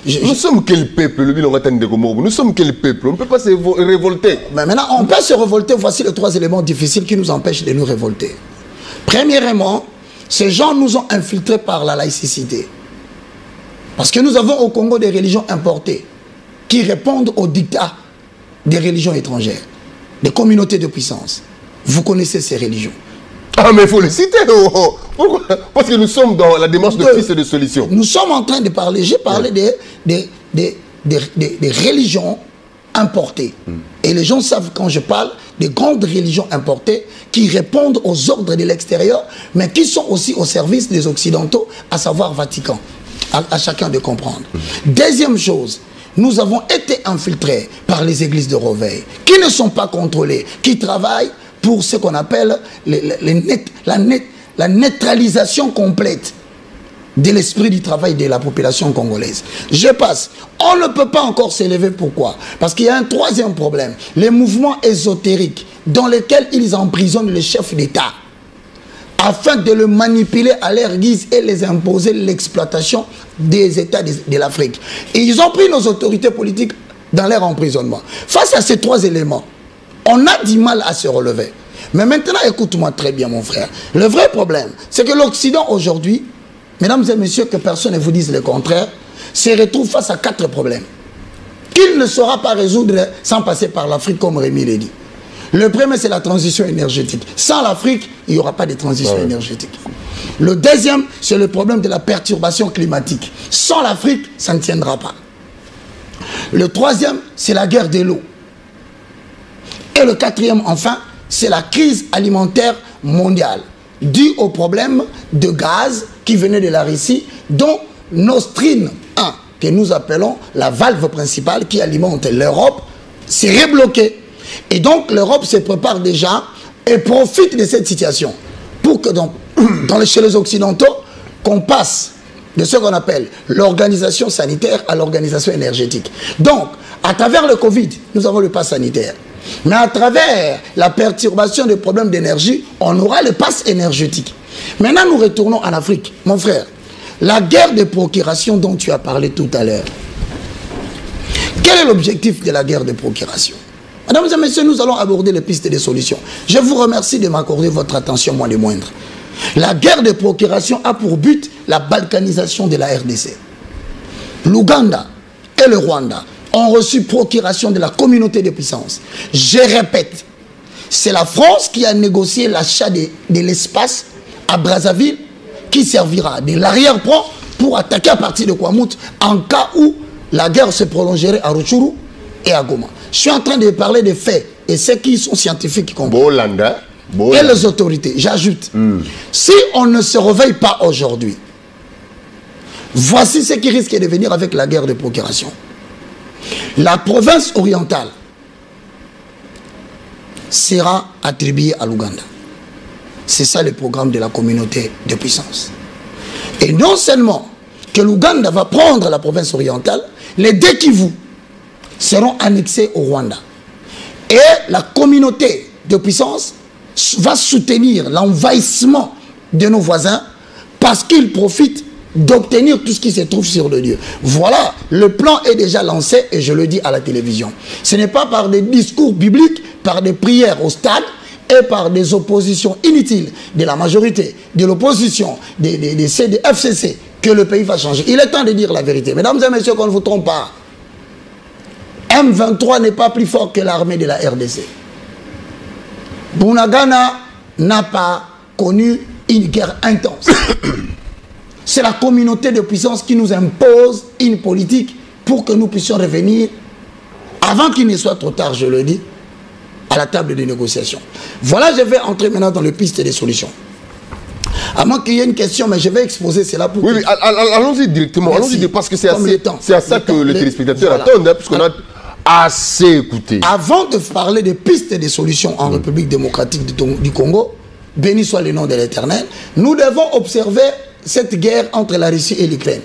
Nous sommes quel peuple? Nous sommes quel peuple? On ne peut pas se révolter. Mais maintenant, on peut se révolter. Voici les trois éléments difficiles qui nous empêchent de nous révolter. Premièrement, ces gens nous ont infiltrés par la laïcité. Parce que nous avons au Congo des religions importées qui répondent aux dictats des religions étrangères, des communautés de puissance. Vous connaissez ces religions. Ah, mais il faut les citer. Pourquoi? Parce que nous sommes dans la démarche de piste et de solution. Nous sommes en train de parler, j'ai parlé des religions importées. Et les gens savent quand je parle des grandes religions importées qui répondent aux ordres de l'extérieur, mais qui sont aussi au service des Occidentaux, à savoir Vatican. À chacun de comprendre. Deuxième chose, nous avons été infiltrés par les églises de Reveil, qui ne sont pas contrôlées, qui travaillent pour ce qu'on appelle la neutralisation complète de l'esprit du travail de la population congolaise. Je passe. On ne peut pas encore s'élever. Pourquoi? Parce qu'il y a un troisième problème. Les mouvements ésotériques dans lesquels ils emprisonnent les chefs d'État afin de le manipuler à leur guise et les imposer l'exploitation des États de l'Afrique. Et ils ont pris nos autorités politiques dans leur emprisonnement. Face à ces trois éléments, On a du mal à se relever. Mais maintenant, écoute-moi très bien, mon frère. Le vrai problème, c'est que l'Occident aujourd'hui, mesdames et messieurs, que personne ne vous dise le contraire, se retrouve face à 4 problèmes qu'il ne saura pas résoudre sans passer par l'Afrique, comme Rémi l'a dit. Le premier, c'est la transition énergétique. Sans l'Afrique, il n'y aura pas de transition énergétique. Le deuxième, c'est le problème de la perturbation climatique. Sans l'Afrique, ça ne tiendra pas. Le troisième, c'est la guerre de l'eau. Et le quatrième, enfin, c'est la crise alimentaire mondiale, due au problème de gaz qui venait de la Russie, dont Nord Stream 1, que nous appelons la valve principale qui alimente l'Europe, s'est rebloquée. Et donc l'Europe se prépare déjà et profite de cette situation pour que chez les Occidentaux, qu'on passe de ce qu'on appelle l'organisation sanitaire à l'organisation énergétique. Donc, à travers le Covid, nous avons le pass sanitaire. Mais à travers la perturbation des problèmes d'énergie, on aura le pass énergétique. Maintenant, nous retournons en Afrique. Mon frère, la guerre de procuration dont tu as parlé tout à l'heure, quel est l'objectif de la guerre de procuration? Mesdames et messieurs, nous allons aborder les pistes de solutions. Je vous remercie de m'accorder votre attention, moi les moindres. La guerre de procuration a pour but la balkanisation de la RDC. L'Ouganda et le Rwanda ont reçu procuration de la communauté de puissance. Je répète, c'est la France qui a négocié l'achat de l'espace à Brazzaville qui servira de l'arrière-plan pour attaquer à partir de Kwamouth en cas où la guerre se prolongerait à Rutshuru et à Goma. Je suis en train de parler des faits et ceux qui sont scientifiques qui comprennent. Et les autorités, j'ajoute, si on ne se réveille pas aujourd'hui, voici ce qui risque de venir avec la guerre de procuration. La province orientale sera attribuée à l'Ouganda. C'est ça le programme de la communauté de puissance. Et non seulement que l'Ouganda va prendre la province orientale, les deux Kivu seront annexés au Rwanda. Et la communauté de puissance va soutenir l'envahissement de nos voisins parce qu'ils profitent d'obtenir tout ce qui se trouve sur le lieu. Voilà, le plan est déjà lancé et je le dis à la télévision. Ce n'est pas par des discours bibliques, par des prières au stade et par des oppositions inutiles de la majorité, de l'opposition, des FCC que le pays va changer. Il est temps de dire la vérité. Mesdames et messieurs, qu'on ne vous trompe pas. M23 n'est pas plus fort que l'armée de la RDC. Bunagana n'a pas connu une guerre intense. C'est la communauté de puissance qui nous impose une politique pour que nous puissions revenir, avant qu'il ne soit trop tard, je le dis, à la table de négociation. Voilà, je vais entrer maintenant dans les pistes des solutions. À moins qu'il y ait une question, mais je vais exposer cela pour... Oui, allons-y directement, allons-y, parce que c'est à ça que les téléspectateurs attendent, hein, puisqu'on a assez écouté. Avant de parler des pistes des solutions en République démocratique du Congo, béni soit le nom de l'Éternel, nous devons observer cette guerre entre la Russie et l'Ukraine.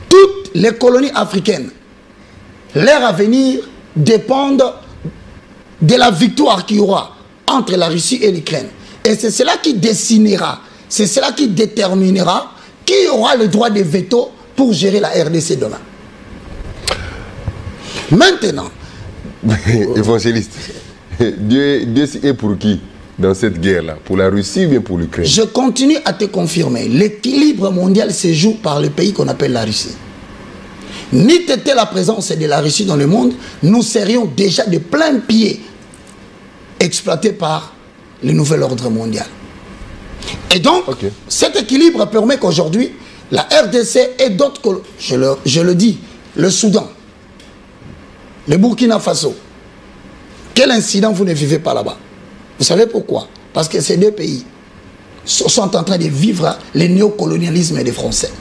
Toutes les colonies africaines, leur avenir dépendent de la victoire qu'il y aura entre la Russie et l'Ukraine. Et c'est cela qui dessinera, c'est cela qui déterminera qui aura le droit de veto pour gérer la RDC demain. Maintenant, évangéliste, Dieu est pour qui dans cette guerre-là? Pour la Russie ou bien pour l'Ukraine? Je continue à te confirmer. L'équilibre mondial se joue par le pays qu'on appelle la Russie. N'eût été la présence de la Russie dans le monde, nous serions déjà de plein pied exploités par le nouvel ordre mondial. Et donc, cet équilibre permet qu'aujourd'hui, la RDC et d'autres, je le dis, le Soudan, le Burkina Faso, quel incident vous ne vivez pas là-bas? Vous savez pourquoi? Parce que ces deux pays sont en train de vivre le néocolonialisme des Français.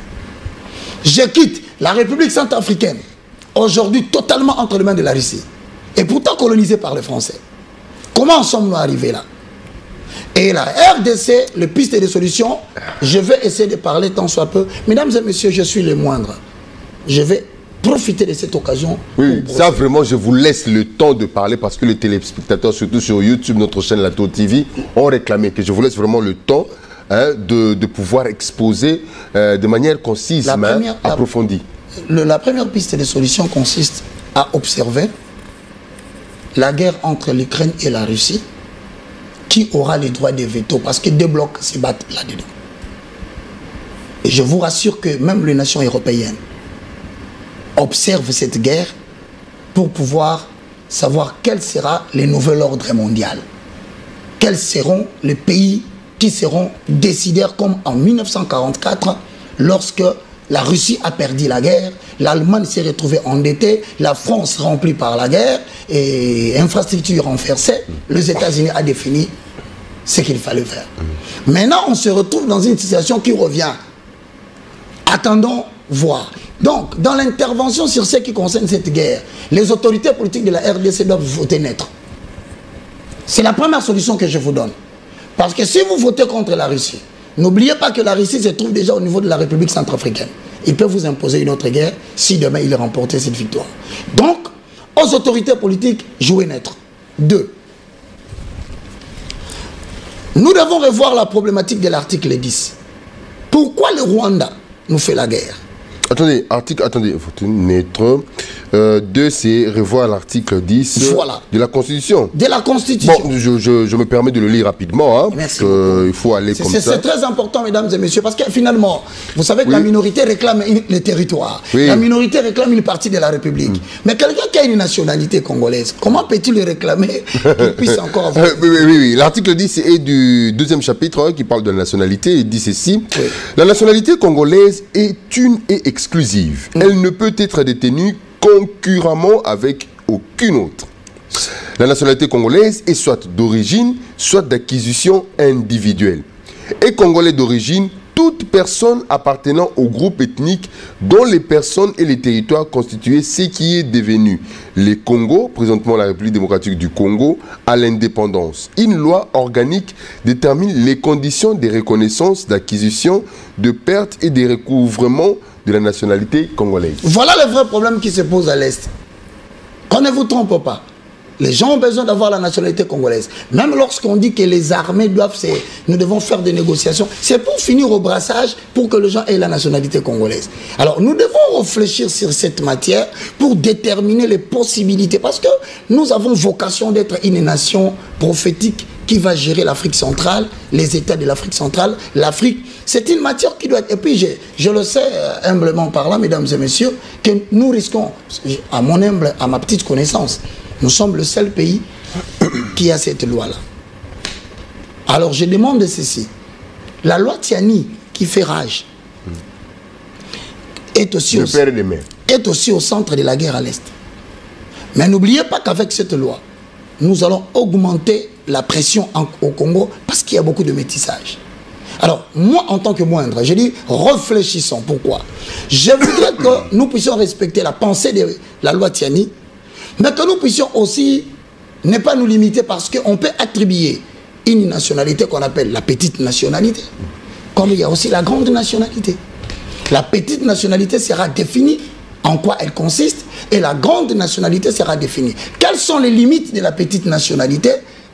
Je quitte la République centrafricaine, aujourd'hui totalement entre les mains de la Russie, et pourtant colonisée par les Français. Comment en sommes-nous arrivés là? Et la RDC, les pistes de solutions, je vais essayer de parler tant soit peu. Mesdames et messieurs, je suis les moindres. Je vais profiter de cette occasion. Oui, ça vraiment, je vous laisse le temps de parler parce que les téléspectateurs, surtout sur YouTube, notre chaîne Lato TV, ont réclamé que je vous laisse vraiment le temps de pouvoir exposer de manière concise, mais approfondie. La première piste de solution consiste à observer la guerre entre l'Ukraine et la Russie, qui aura les droits de veto, parce que deux blocs se battent là-dedans. Et je vous rassure que même les nations européennes observent cette guerre pour pouvoir savoir quel sera le nouvel ordre mondial. Quels seront les pays qui seront décideurs, comme en 1944, lorsque la Russie a perdu la guerre, l'Allemagne s'est retrouvée endettée, la France remplie par la guerre et infrastructures renversées, les États-Unis ont défini ce qu'il fallait faire. Maintenant, on se retrouve dans une situation qui revient. Attendons voir. Donc, dans l'intervention sur ce qui concerne cette guerre, les autorités politiques de la RDC doivent voter net. C'est la première solution que je vous donne. Parce que si vous votez contre la Russie, n'oubliez pas que la Russie se trouve déjà au niveau de la République centrafricaine. Il peut vous imposer une autre guerre si demain il remportait cette victoire. Donc, aux autorités politiques, jouez net. 2. Nous devons revoir la problématique de l'article 10. Pourquoi le Rwanda nous fait la guerre? Attendez, faut naître. 2, c'est revoir l'article 10 voilà. De la Constitution. De la Constitution. Bon, je me permets de le lire rapidement. Hein, merci. Il faut aller comme ça. C'est très important, mesdames et messieurs, parce que finalement, vous savez que la minorité réclame le territoire. Oui. La minorité réclame une partie de la République. Mais quelqu'un qui a une nationalité congolaise, comment peut-il le réclamer qu'il puisse encore avoir... Oui. L'article 10 est du 2e chapitre qui parle de la nationalité. Il dit ceci. Oui. La nationalité congolaise est une et exclusive. Elle ne peut être détenue concurremment avec aucune autre. La nationalité congolaise est soit d'origine, soit d'acquisition individuelle. Et congolais d'origine, toute personne appartenant au groupe ethnique dont les personnes et les territoires constituaient ce qui est devenu les Congo, présentement la République démocratique du Congo, à l'indépendance. Une loi organique détermine les conditions de reconnaissance, d'acquisition, de perte et de recouvrement de la nationalité congolaise. Voilà le vrai problème qui se pose à l'Est. Qu'on ne vous trompe pas. Les gens ont besoin d'avoir la nationalité congolaise. Même lorsqu'on dit que les armées doivent... Nous devons faire des négociations. C'est pour finir au brassage pour que les gens aient la nationalité congolaise. Alors, nous devons réfléchir sur cette matière pour déterminer les possibilités. Parce que nous avons vocation d'être une nation prophétique qui va gérer l'Afrique centrale, les États de l'Afrique centrale, l'Afrique. C'est une matière qui doit être... Et puis, je le sais humblement par là, mesdames et messieurs, que nous risquons, à ma petite connaissance, nous sommes le seul pays qui a cette loi-là. Alors, je demande ceci. La loi Tiani, qui fait rage, est aussi au centre de la guerre à l'Est. Mais n'oubliez pas qu'avec cette loi, nous allons augmenter la pression au Congo parce qu'il y a beaucoup de métissage. Alors, moi, en tant que moindre, je dis, réfléchissons. Pourquoi? Je voudrais que nous puissions respecter la pensée de la loi Tiani, mais que nous puissions aussi ne pas nous limiter parce qu'on peut attribuer une nationalité qu'on appelle la petite nationalité, comme il y a aussi la grande nationalité. La petite nationalité sera définie en quoi elle consiste et la grande nationalité sera définie. Quelles sont les limites de la petite nationalité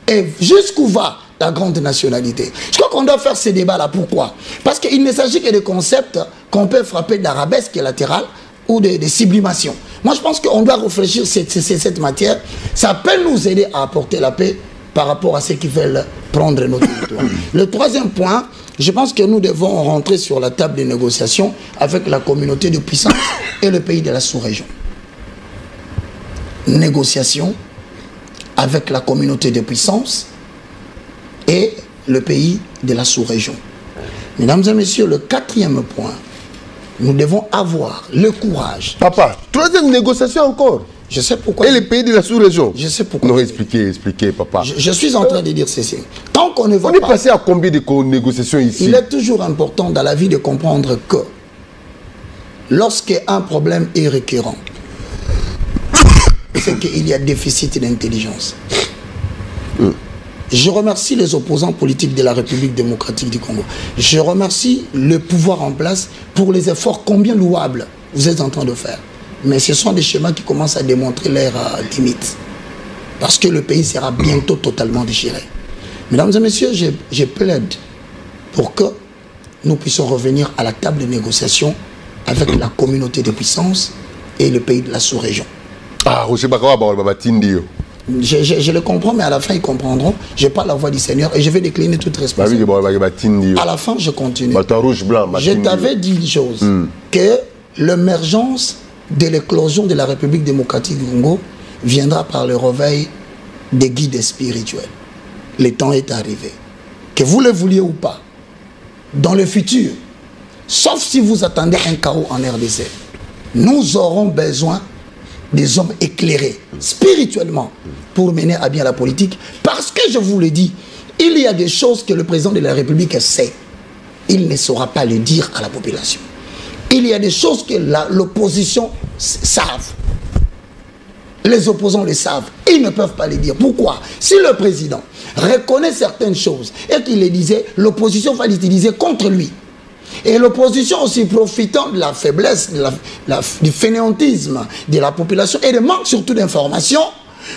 et jusqu'où va la grande nationalité? Je crois qu'on doit faire ce débat-là. Pourquoi? Parce qu'il ne s'agit que de concepts qu'on peut frapper d'arabesque latérale ou de sublimation. Moi, je pense qu'on doit réfléchir sur cette matière. Ça peut nous aider à apporter la paix par rapport à ceux qui veulent prendre notre territoire. Le troisième point, je pense que nous devons rentrer sur la table des négociations avec la communauté de puissance et le pays de la sous-région. Négociation avec la communauté de puissance et le pays de la sous-région. Mesdames et messieurs, le quatrième point, nous devons avoir le courage. Papa, troisième négociation encore. Je sais pourquoi. Et les pays de la sous-région. Je sais pourquoi. Non, expliquez, papa. Je suis en train de dire ceci. Tant qu'on ne va pas... On est passé à combien de négociations ici? Il est toujours important dans la vie de comprendre que lorsqu'un problème est récurrent, c'est qu'il y a déficit d'intelligence. Je remercie les opposants politiques de la République démocratique du Congo. Je remercie le pouvoir en place pour les efforts combien louables vous êtes en train de faire. Mais ce sont des schémas qui commencent à démontrer leurs limites. Parce que le pays sera bientôt totalement déchiré. Mesdames et messieurs, je plaide pour que nous puissions revenir à la table de négociation avec la communauté de puissance et le pays de la sous-région. Ah, Roger Bakawa, Je le comprends, mais à la fin, ils comprendront. Je parle la voix du Seigneur et je vais décliner toute responsabilité. À la fin, je continue. Je t'avais dit une chose, que l'émergence de l'éclosion de la République démocratique du Congo viendra par le réveil des guides spirituels. Le temps est arrivé. Que vous le vouliez ou pas, dans le futur, sauf si vous attendez un chaos en RDC, nous aurons besoin des hommes éclairés spirituellement pour mener à bien la politique. Parce que je vous le dis, il y a des choses que le président de la République sait. Il ne saura pas le dire à la population. Il y a des choses que l'opposition savent. Les opposants le savent. Ils ne peuvent pas les dire. Pourquoi? Si le président reconnaît certaines choses et qu'il les disait, l'opposition va l'utiliser contre lui. Et l'opposition aussi, profitant de la faiblesse, du fainéantisme de la population et de manque surtout d'informations,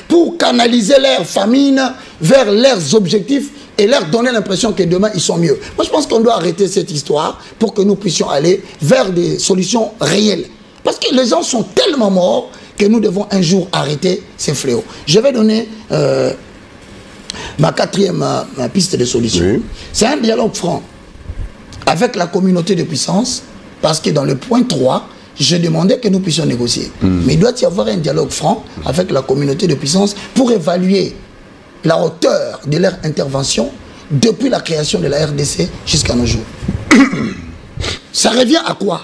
pour canaliser leur famine vers leurs objectifs et leur donner l'impression que demain ils sont mieux. Moi je pense qu'on doit arrêter cette histoire pour que nous puissions aller vers des solutions réelles. Parce que les gens sont tellement morts que nous devons un jour arrêter ces fléaux. Je vais donner ma quatrième piste de solution. Oui. C'est un dialogue franc avec la communauté de puissance, parce que dans le point 3, je demandais que nous puissions négocier. Mais il doit y avoir un dialogue franc avec la communauté de puissance pour évaluer la hauteur de leur intervention depuis la création de la RDC jusqu'à nos jours. Ça revient à quoi?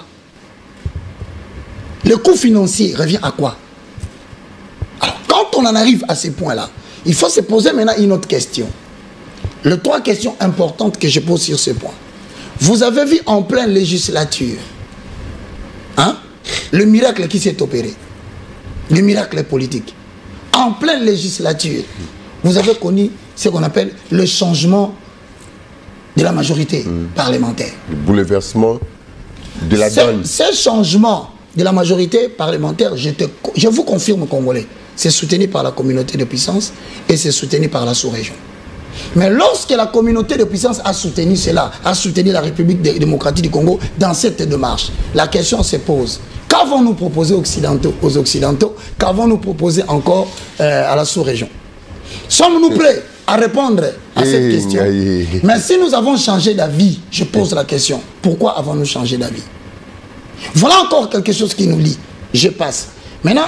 Le coût financier revient à quoi? Alors, quand on en arrive à ces points-là, il faut se poser maintenant une autre question. Les 3 questions importantes que je pose sur ce point. Vous avez vu en pleine législature, hein, le miracle qui s'est opéré, le miracle politique. En pleine législature, vous avez connu ce qu'on appelle le changement de la majorité parlementaire. Le bouleversement de la donne. Ce changement de la majorité parlementaire, je vous confirme, Congolais, c'est soutenu par la communauté de puissance et c'est soutenu par la sous-région. Mais lorsque la communauté de puissance a soutenu cela, a soutenu la République démocratique du Congo dans cette démarche, la question se pose. Qu'avons-nous proposé aux Occidentaux? Qu'avons-nous proposé encore à la sous-région? Sommes-nous prêts à répondre à cette question? Mais si nous avons changé d'avis, je pose la question, pourquoi avons-nous changé d'avis? Voilà encore quelque chose qui nous lie. Je passe. Maintenant,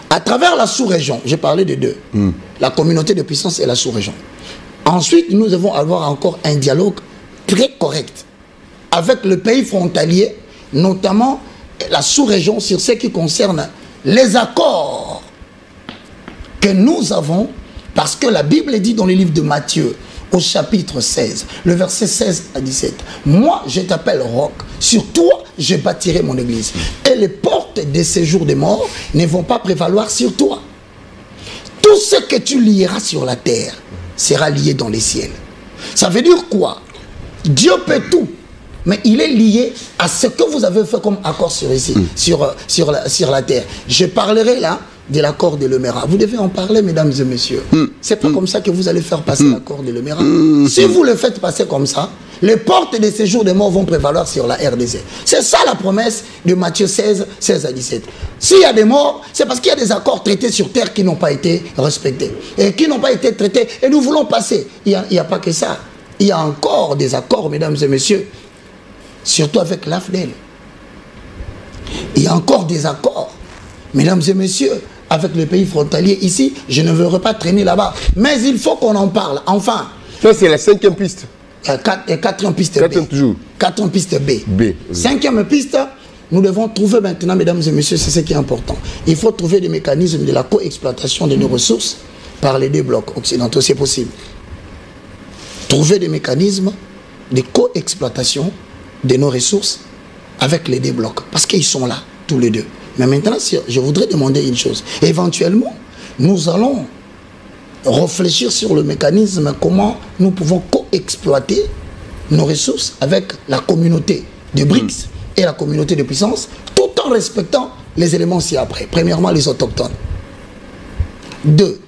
à travers la sous-région, j'ai parlé de deux, la communauté de puissance et la sous-région. Ensuite, nous devons avoir encore un dialogue très correct avec le pays frontalier, notamment la sous-région, sur ce qui concerne les accords que nous avons, parce que la Bible dit dans le livre de Matthieu, au chapitre 16, le verset 16 à 17, « Moi, je t'appelle roc, sur toi, je bâtirai mon église. Et les portes des séjours des morts ne vont pas prévaloir sur toi. Tout ce que tu lieras sur la terre sera lié dans les ciels. » Ça veut dire quoi? Dieu peut tout, mais il est lié à ce que vous avez fait comme accord sur ici, sur la terre. Je parlerai là de l'accord de Lemera. Vous devez en parler, mesdames et messieurs. C'est pas comme ça que vous allez faire passer l'accord de Lemera. Si vous le faites passer comme ça, les portes des séjours des morts vont prévaloir sur la RDC. C'est ça la promesse de Matthieu 16, 16 à 17. S'il y a des morts, c'est parce qu'il y a des accords traités sur terre qui n'ont pas été respectés. Et qui n'ont pas été traités. Et nous voulons passer. Il n'y a pas que ça. Il y a encore des accords, mesdames et messieurs. Surtout avec l'AFDEL. Il y a encore des accords, mesdames et messieurs, avec les pays frontaliers ici. Je ne veux pas traîner là-bas. Mais il faut qu'on en parle, enfin. Ça, c'est la 5e piste. 4e piste B. 4e toujours. 4e piste B. B. 5e piste, nous devons trouver maintenant, mesdames et messieurs, c'est ce qui est important. Il faut trouver des mécanismes de la co-exploitation de nos ressources par les deux blocs occidentaux, c'est possible. Trouver des mécanismes de co-exploitation de nos ressources avec les deux blocs. Parce qu'ils sont là, tous les deux. Mais maintenant, je voudrais demander une chose. Éventuellement, nous allons réfléchir sur le mécanisme, comment nous pouvons co-exploiter nos ressources avec la communauté de BRICS et la communauté de puissance, tout en respectant les éléments ci-après. Premièrement, les autochtones. 2,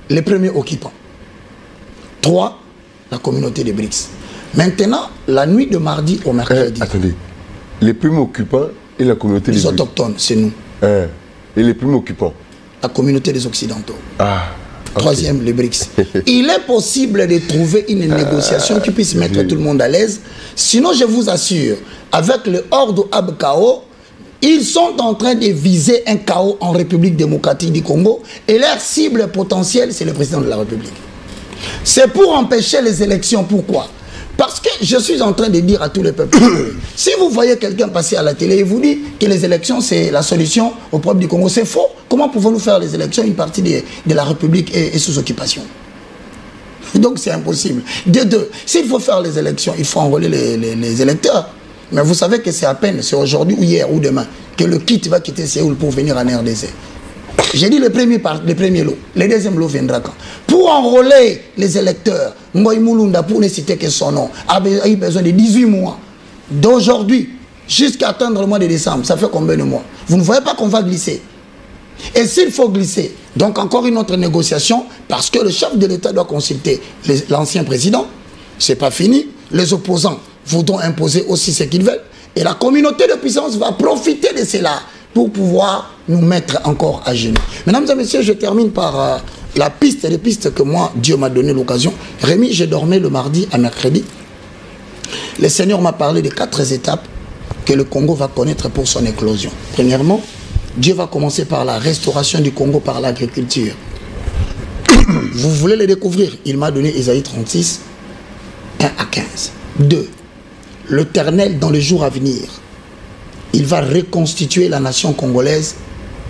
les premiers occupants. 3, la communauté de BRICS. Maintenant, la nuit de mardi au mercredi. Attendez, les premiers occupants et la communauté des autochtones, c'est nous. Et les premiers occupants. la communauté des Occidentaux. Ah. Troisième, les BRICS. Il est possible de trouver une négociation qui puisse mettre tout le monde à l'aise. Sinon, je vous assure, avec le Ordo Ab Chaos, ils sont en train de viser un chaos en République démocratique du Congo et leur cible potentielle, c'est le président de la République. C'est pour empêcher les élections. Pourquoi? Parce que je suis en train de dire à tous les peuples, si vous voyez quelqu'un passer à la télé et vous dit que les élections c'est la solution au problème du Congo, c'est faux. Comment pouvons-nous faire les élections? Une partie de la République est sous occupation. Donc c'est impossible. De deux, s'il faut faire les élections, il faut enrôler les électeurs. Mais vous savez que c'est à peine, c'est aujourd'hui ou hier ou demain, que le kit va quitter Séoul pour venir en RDC. J'ai dit le premier lot. Le deuxième lot viendra quand? Pour enrôler les électeurs, Ngoï Mulunda, pour ne citer que son nom, a eu besoin de 18 mois. D'aujourd'hui jusqu'à atteindre le mois de décembre, ça fait combien de mois? Vous ne voyez pas qu'on va glisser? Et s'il faut glisser, donc encore une autre négociation, parce que le chef de l'État doit consulter l'ancien président, c'est pas fini, les opposants voudront imposer aussi ce qu'ils veulent, et la communauté de puissance va profiter de cela pour pouvoir nous mettre encore à genoux. Mesdames et messieurs, je termine par les pistes que moi, Dieu m'a donné l'occasion. Rémi, je dormais le mardi à mercredi. Le Seigneur m'a parlé de 4 étapes que le Congo va connaître pour son éclosion. Premièrement, Dieu va commencer par la restauration du Congo par l'agriculture. Vous voulez les découvrir? Il m'a donné Ésaïe 36, 1 à 15. 2. L'Éternel dans les jours à venir, il va reconstituer la nation congolaise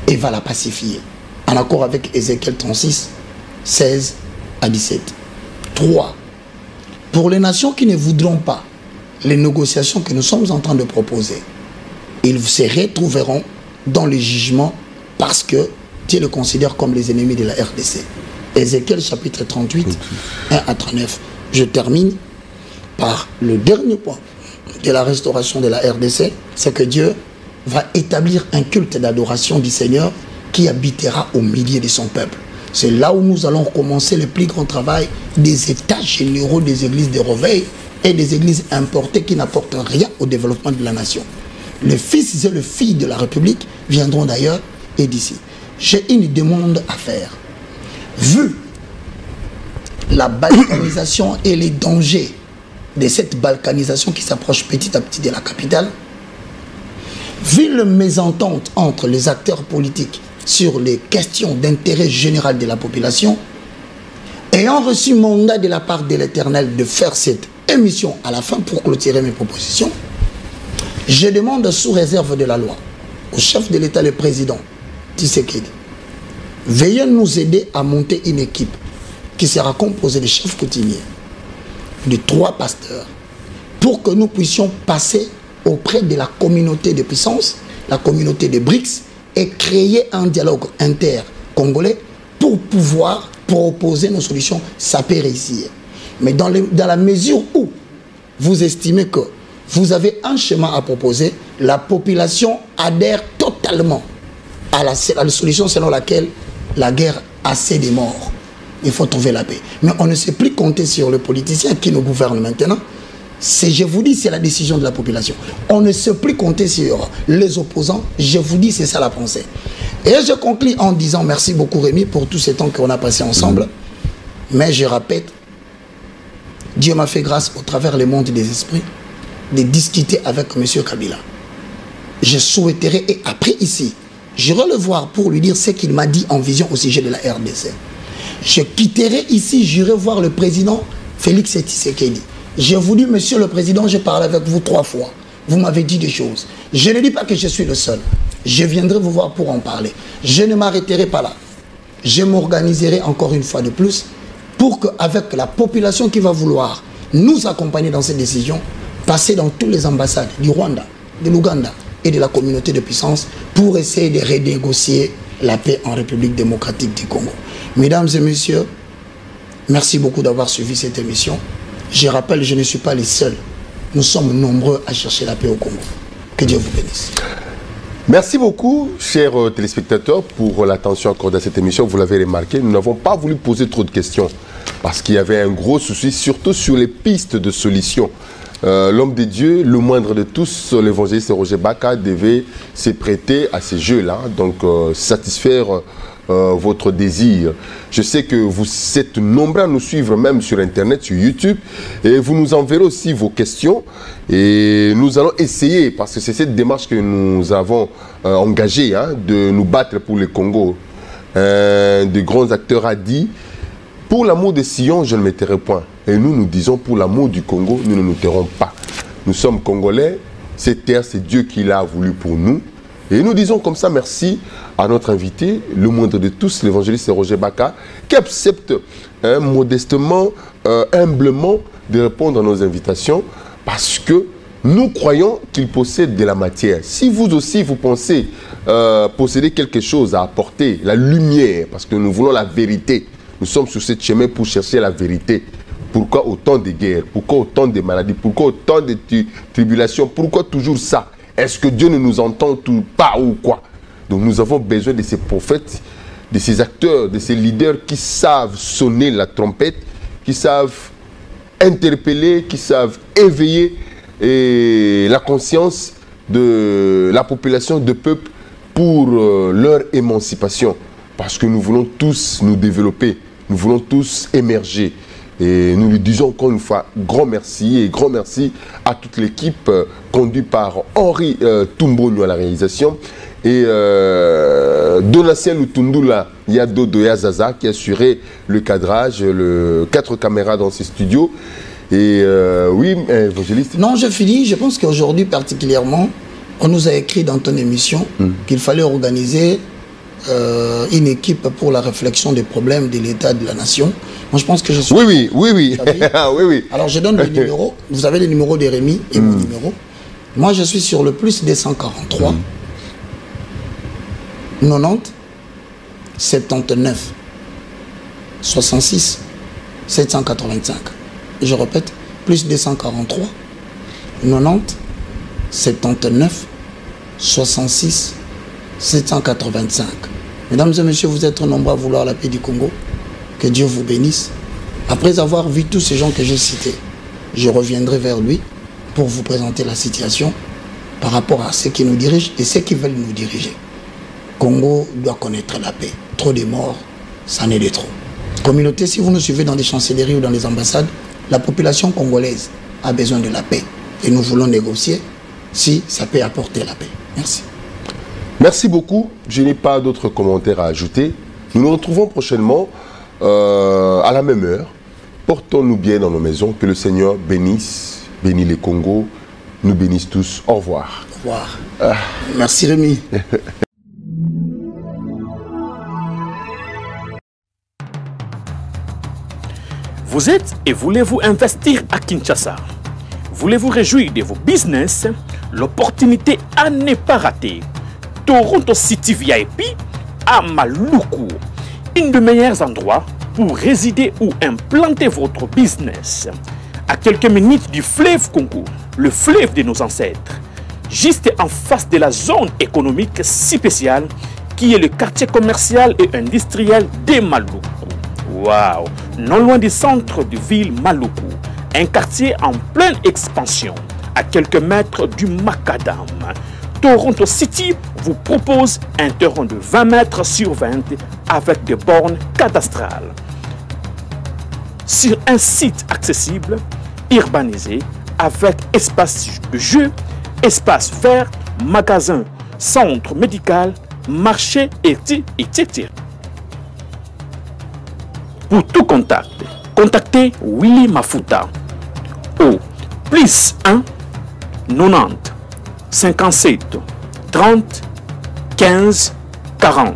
et va la pacifier. En accord avec Ézéchiel 36, 16 à 17. 3. Pour les nations qui ne voudront pas les négociations que nous sommes en train de proposer, ils se retrouveront dans le jugement parce que Dieu les considère comme les ennemis de la RDC. Ézéchiel chapitre 38, 1 à 39. Je termine par le dernier point de la restauration de la RDC, c'est que Dieu va établir un culte d'adoration du Seigneur qui habitera au milieu de son peuple. C'est là où nous allons commencer le plus grand travail des états généraux des églises de réveil et des églises importées qui n'apportent rien au développement de la nation. Les fils et les filles de la République viendront d'ailleurs et d'ici. J'ai une demande à faire. Vu la balkanisation et les dangers de cette balkanisation qui s'approche petit à petit de la capitale, vu le mésentente entre les acteurs politiques sur les questions d'intérêt général de la population, ayant reçu mandat de la part de l'Éternel de faire cette émission à la fin pour clôturer mes propositions, je demande sous réserve de la loi au chef de l'État, le président Tshisekedi, veuillez nous aider à monter une équipe qui sera composée de chefs coutumiers, de 3 pasteurs, pour que nous puissions passer auprès de la communauté de puissance, la communauté des BRICS, et créer un dialogue inter-congolais pour pouvoir proposer nos solutions. Ça peut réussir. Mais dans la mesure où vous estimez que vous avez un chemin à proposer, la population adhère totalement à la solution selon laquelle la guerre a assez de morts. Il faut trouver la paix. Mais on ne sait plus compter sur les politiciens qui nous gouvernent maintenant. Je vous dis, c'est la décision de la population. On ne sait plus compter sur les opposants. Je vous dis, c'est ça la pensée. Et je conclue en disant merci beaucoup Rémi pour tout ce temps qu'on a passé ensemble. Mais je répète, Dieu m'a fait grâce au travers le monde des esprits de discuter avec M. Kabila. Je souhaiterais, et après ici, j'irai le voir pour lui dire ce qu'il m'a dit en vision au sujet de la RDC. Je quitterai ici, j'irai voir le président Félix Tshisekedi. Je vous dis, monsieur le président, j'ai parlé avec vous 3 fois. Vous m'avez dit des choses. Je ne dis pas que je suis le seul. Je viendrai vous voir pour en parler. Je ne m'arrêterai pas là. Je m'organiserai encore une fois de plus pour qu'avec la population qui va vouloir nous accompagner dans cette décision, passer dans toutes les ambassades du Rwanda, de l'Ouganda et de la communauté de puissance pour essayer de renégocier la paix en République démocratique du Congo. Mesdames et messieurs, merci beaucoup d'avoir suivi cette émission. Je rappelle, je ne suis pas les seuls. Nous sommes nombreux à chercher la paix au Congo. Que Dieu vous bénisse. Merci beaucoup, chers téléspectateurs, pour l'attention accordée à cette émission. Vous l'avez remarqué, nous n'avons pas voulu poser trop de questions parce qu'il y avait un gros souci, surtout sur les pistes de solutions. L'homme de Dieu, le moindre de tous, l'évangéliste Roger Baka, devait se prêter à ces jeux-là, donc satisfaire votre désir. Je sais que vous êtes nombreux à nous suivre même sur Internet, sur YouTube, et vous nous enverrez aussi vos questions et nous allons essayer, parce que c'est cette démarche que nous avons engagée, hein, de nous battre pour le Congo. Un des grands acteurs a dit, pour l'amour de Sion, je ne me tairai point. Et nous, nous disons, pour l'amour du Congo, nous ne nous tairons pas. Nous sommes Congolais, cette terre, c'est Dieu qui l'a voulu pour nous. Et nous disons comme ça merci à notre invité, le moindre de tous, l'évangéliste Roger Baka, qui accepte modestement, humblement de répondre à nos invitations parce que nous croyons qu'il possède de la matière. Si vous aussi, vous pensez posséder quelque chose à apporter, la lumière, parce que nous voulons la vérité, nous sommes sur ce chemin pour chercher la vérité. Pourquoi autant de guerres? Pourquoi autant de maladies? Pourquoi autant de tribulations? Pourquoi toujours ça? Est-ce que Dieu ne nous entend pas ou quoi? Donc nous avons besoin de ces prophètes, de ces acteurs, de ces leaders qui savent sonner la trompette, qui savent interpeller, qui savent éveiller la conscience de la population, de peuple pour leur émancipation. Parce que nous voulons tous nous développer, nous voulons tous émerger. Et nous lui disons encore une fois grand merci et grand merci à toute l'équipe conduite par Henri Tumbonio à la réalisation et Donatien Lutundula Yado Doyazaza qui a assuré le cadrage, 4 caméras dans ses studios. Et oui, évangéliste. Non, je finis. Je pense qu'aujourd'hui particulièrement, on nous a écrit dans ton émission qu'il fallait organiser une équipe pour la réflexion des problèmes de l'État de la nation. Moi, je pense que je suis... Oui. oui. Alors, je donne le numéro. Vous avez le numéro de Rémi et mon numéro. Moi, je suis sur le plus 243 90 79 66 785. Je répète, plus 243 90 79 66 785. Mesdames et messieurs, vous êtes nombreux à vouloir la paix du Congo. Que Dieu vous bénisse. Après avoir vu tous ces gens que j'ai cités, je reviendrai vers lui pour vous présenter la situation par rapport à ceux qui nous dirigent et ceux qui veulent nous diriger. Congo doit connaître la paix. Trop de morts, ça n'est de trop. Communauté, si vous nous suivez dans les chancelleries ou dans les ambassades, la population congolaise a besoin de la paix. Et nous voulons négocier si ça peut apporter la paix. Merci. Merci beaucoup. Je n'ai pas d'autres commentaires à ajouter. Nous nous retrouvons prochainement à la même heure. Portons-nous bien dans nos maisons. Que le Seigneur bénisse les Congos, nous bénisse tous. Au revoir. Au revoir. Merci Rémi. Vous êtes et voulez-vous investir à Kinshasa? Voulez-vous réjouir de vos business? L'opportunité à ne pas rater. Toronto City VIP à Maluku. Un des meilleurs endroits pour résider ou implanter votre business. À quelques minutes du fleuve Congo, le fleuve de nos ancêtres. Juste en face de la zone économique si spéciale qui est le quartier commercial et industriel de Maluku. Waouh! Non loin du centre de ville Maluku. Un quartier en pleine expansion, à quelques mètres du Macadam. Toronto City vous propose un terrain de 20 mètres sur 20 avec des bornes cadastrales. Sur un site accessible, urbanisé, avec espace de jeu, espace vert, magasin, centre médical, marché, etc. Pour tout contact, contactez Willy Mafuta au plus 1 90 57 30 15 40.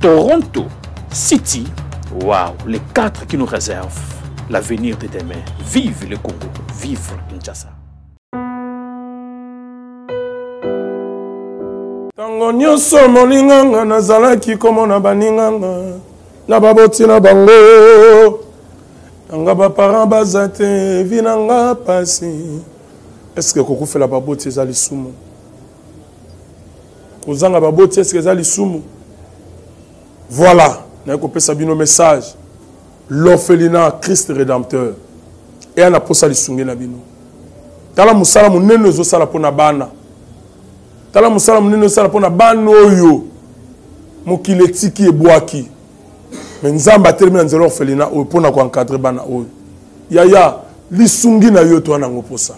Toronto City, waouh, les 4 qui nous réservent l'avenir de demain. Vive le Congo, vive Kinshasa. Tango nyonso molinganga nazalaki komona baninganga na baboti na bango nanga baparent baza te vi nanga pasi. Est-ce que kokufela baboti eza lisumu? Kozanga baboti est-ce que eza lisumu? Voilà, naye kopesa bino message. L'orphelinat Christ rédempteur et ana posa lisungi na bino. Tala musala munene ezosala pona bana. Tala musala munene ezosala pona bana oyo mokili etiki ebwaki mais nzamba telemi na nzela orphelinat oyo mpona koencadre bana oyo yaya lisungi na yo toa nango posa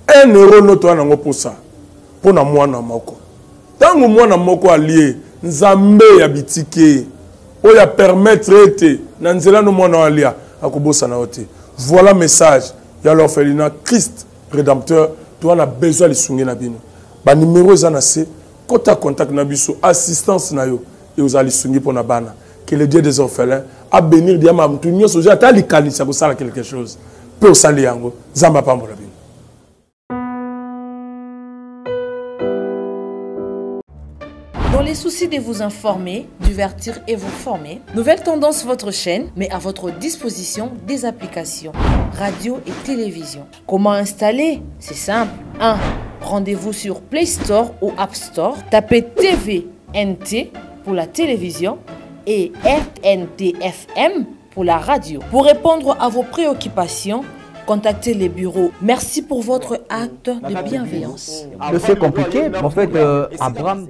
1 euro no toa nango posa mpona mwana moko ntango mwana moko alie nzambe ya bitike oyo apermettre ete na nzela no mwana alia akobosana yo te. Voilà message ya l'orphelinat Christ rédempteur toa na besoin lisungi na bino banimero eza na se kota contact na biso assistance na yo et ozali sungi mpona bana. Que le Dieu des orphelins a bénir diama mtu nyonso ozo ata likanisa kosala quelque chose pe osali yango zamba pambola bino. Dans les soucis de vous informer, divertir et vous former, Nouvelle Tendance votre chaîne met à votre disposition des applications radio et télévision. Comment installer? C'est simple. 1. Rendez-vous sur Play Store ou App Store. Tapez TVNT pour la télévision et RNTFM pour la radio. Pour répondre à vos préoccupations, contactez les bureaux. Merci pour votre acte de bienveillance. C'est compliqué, en fait, Abraham...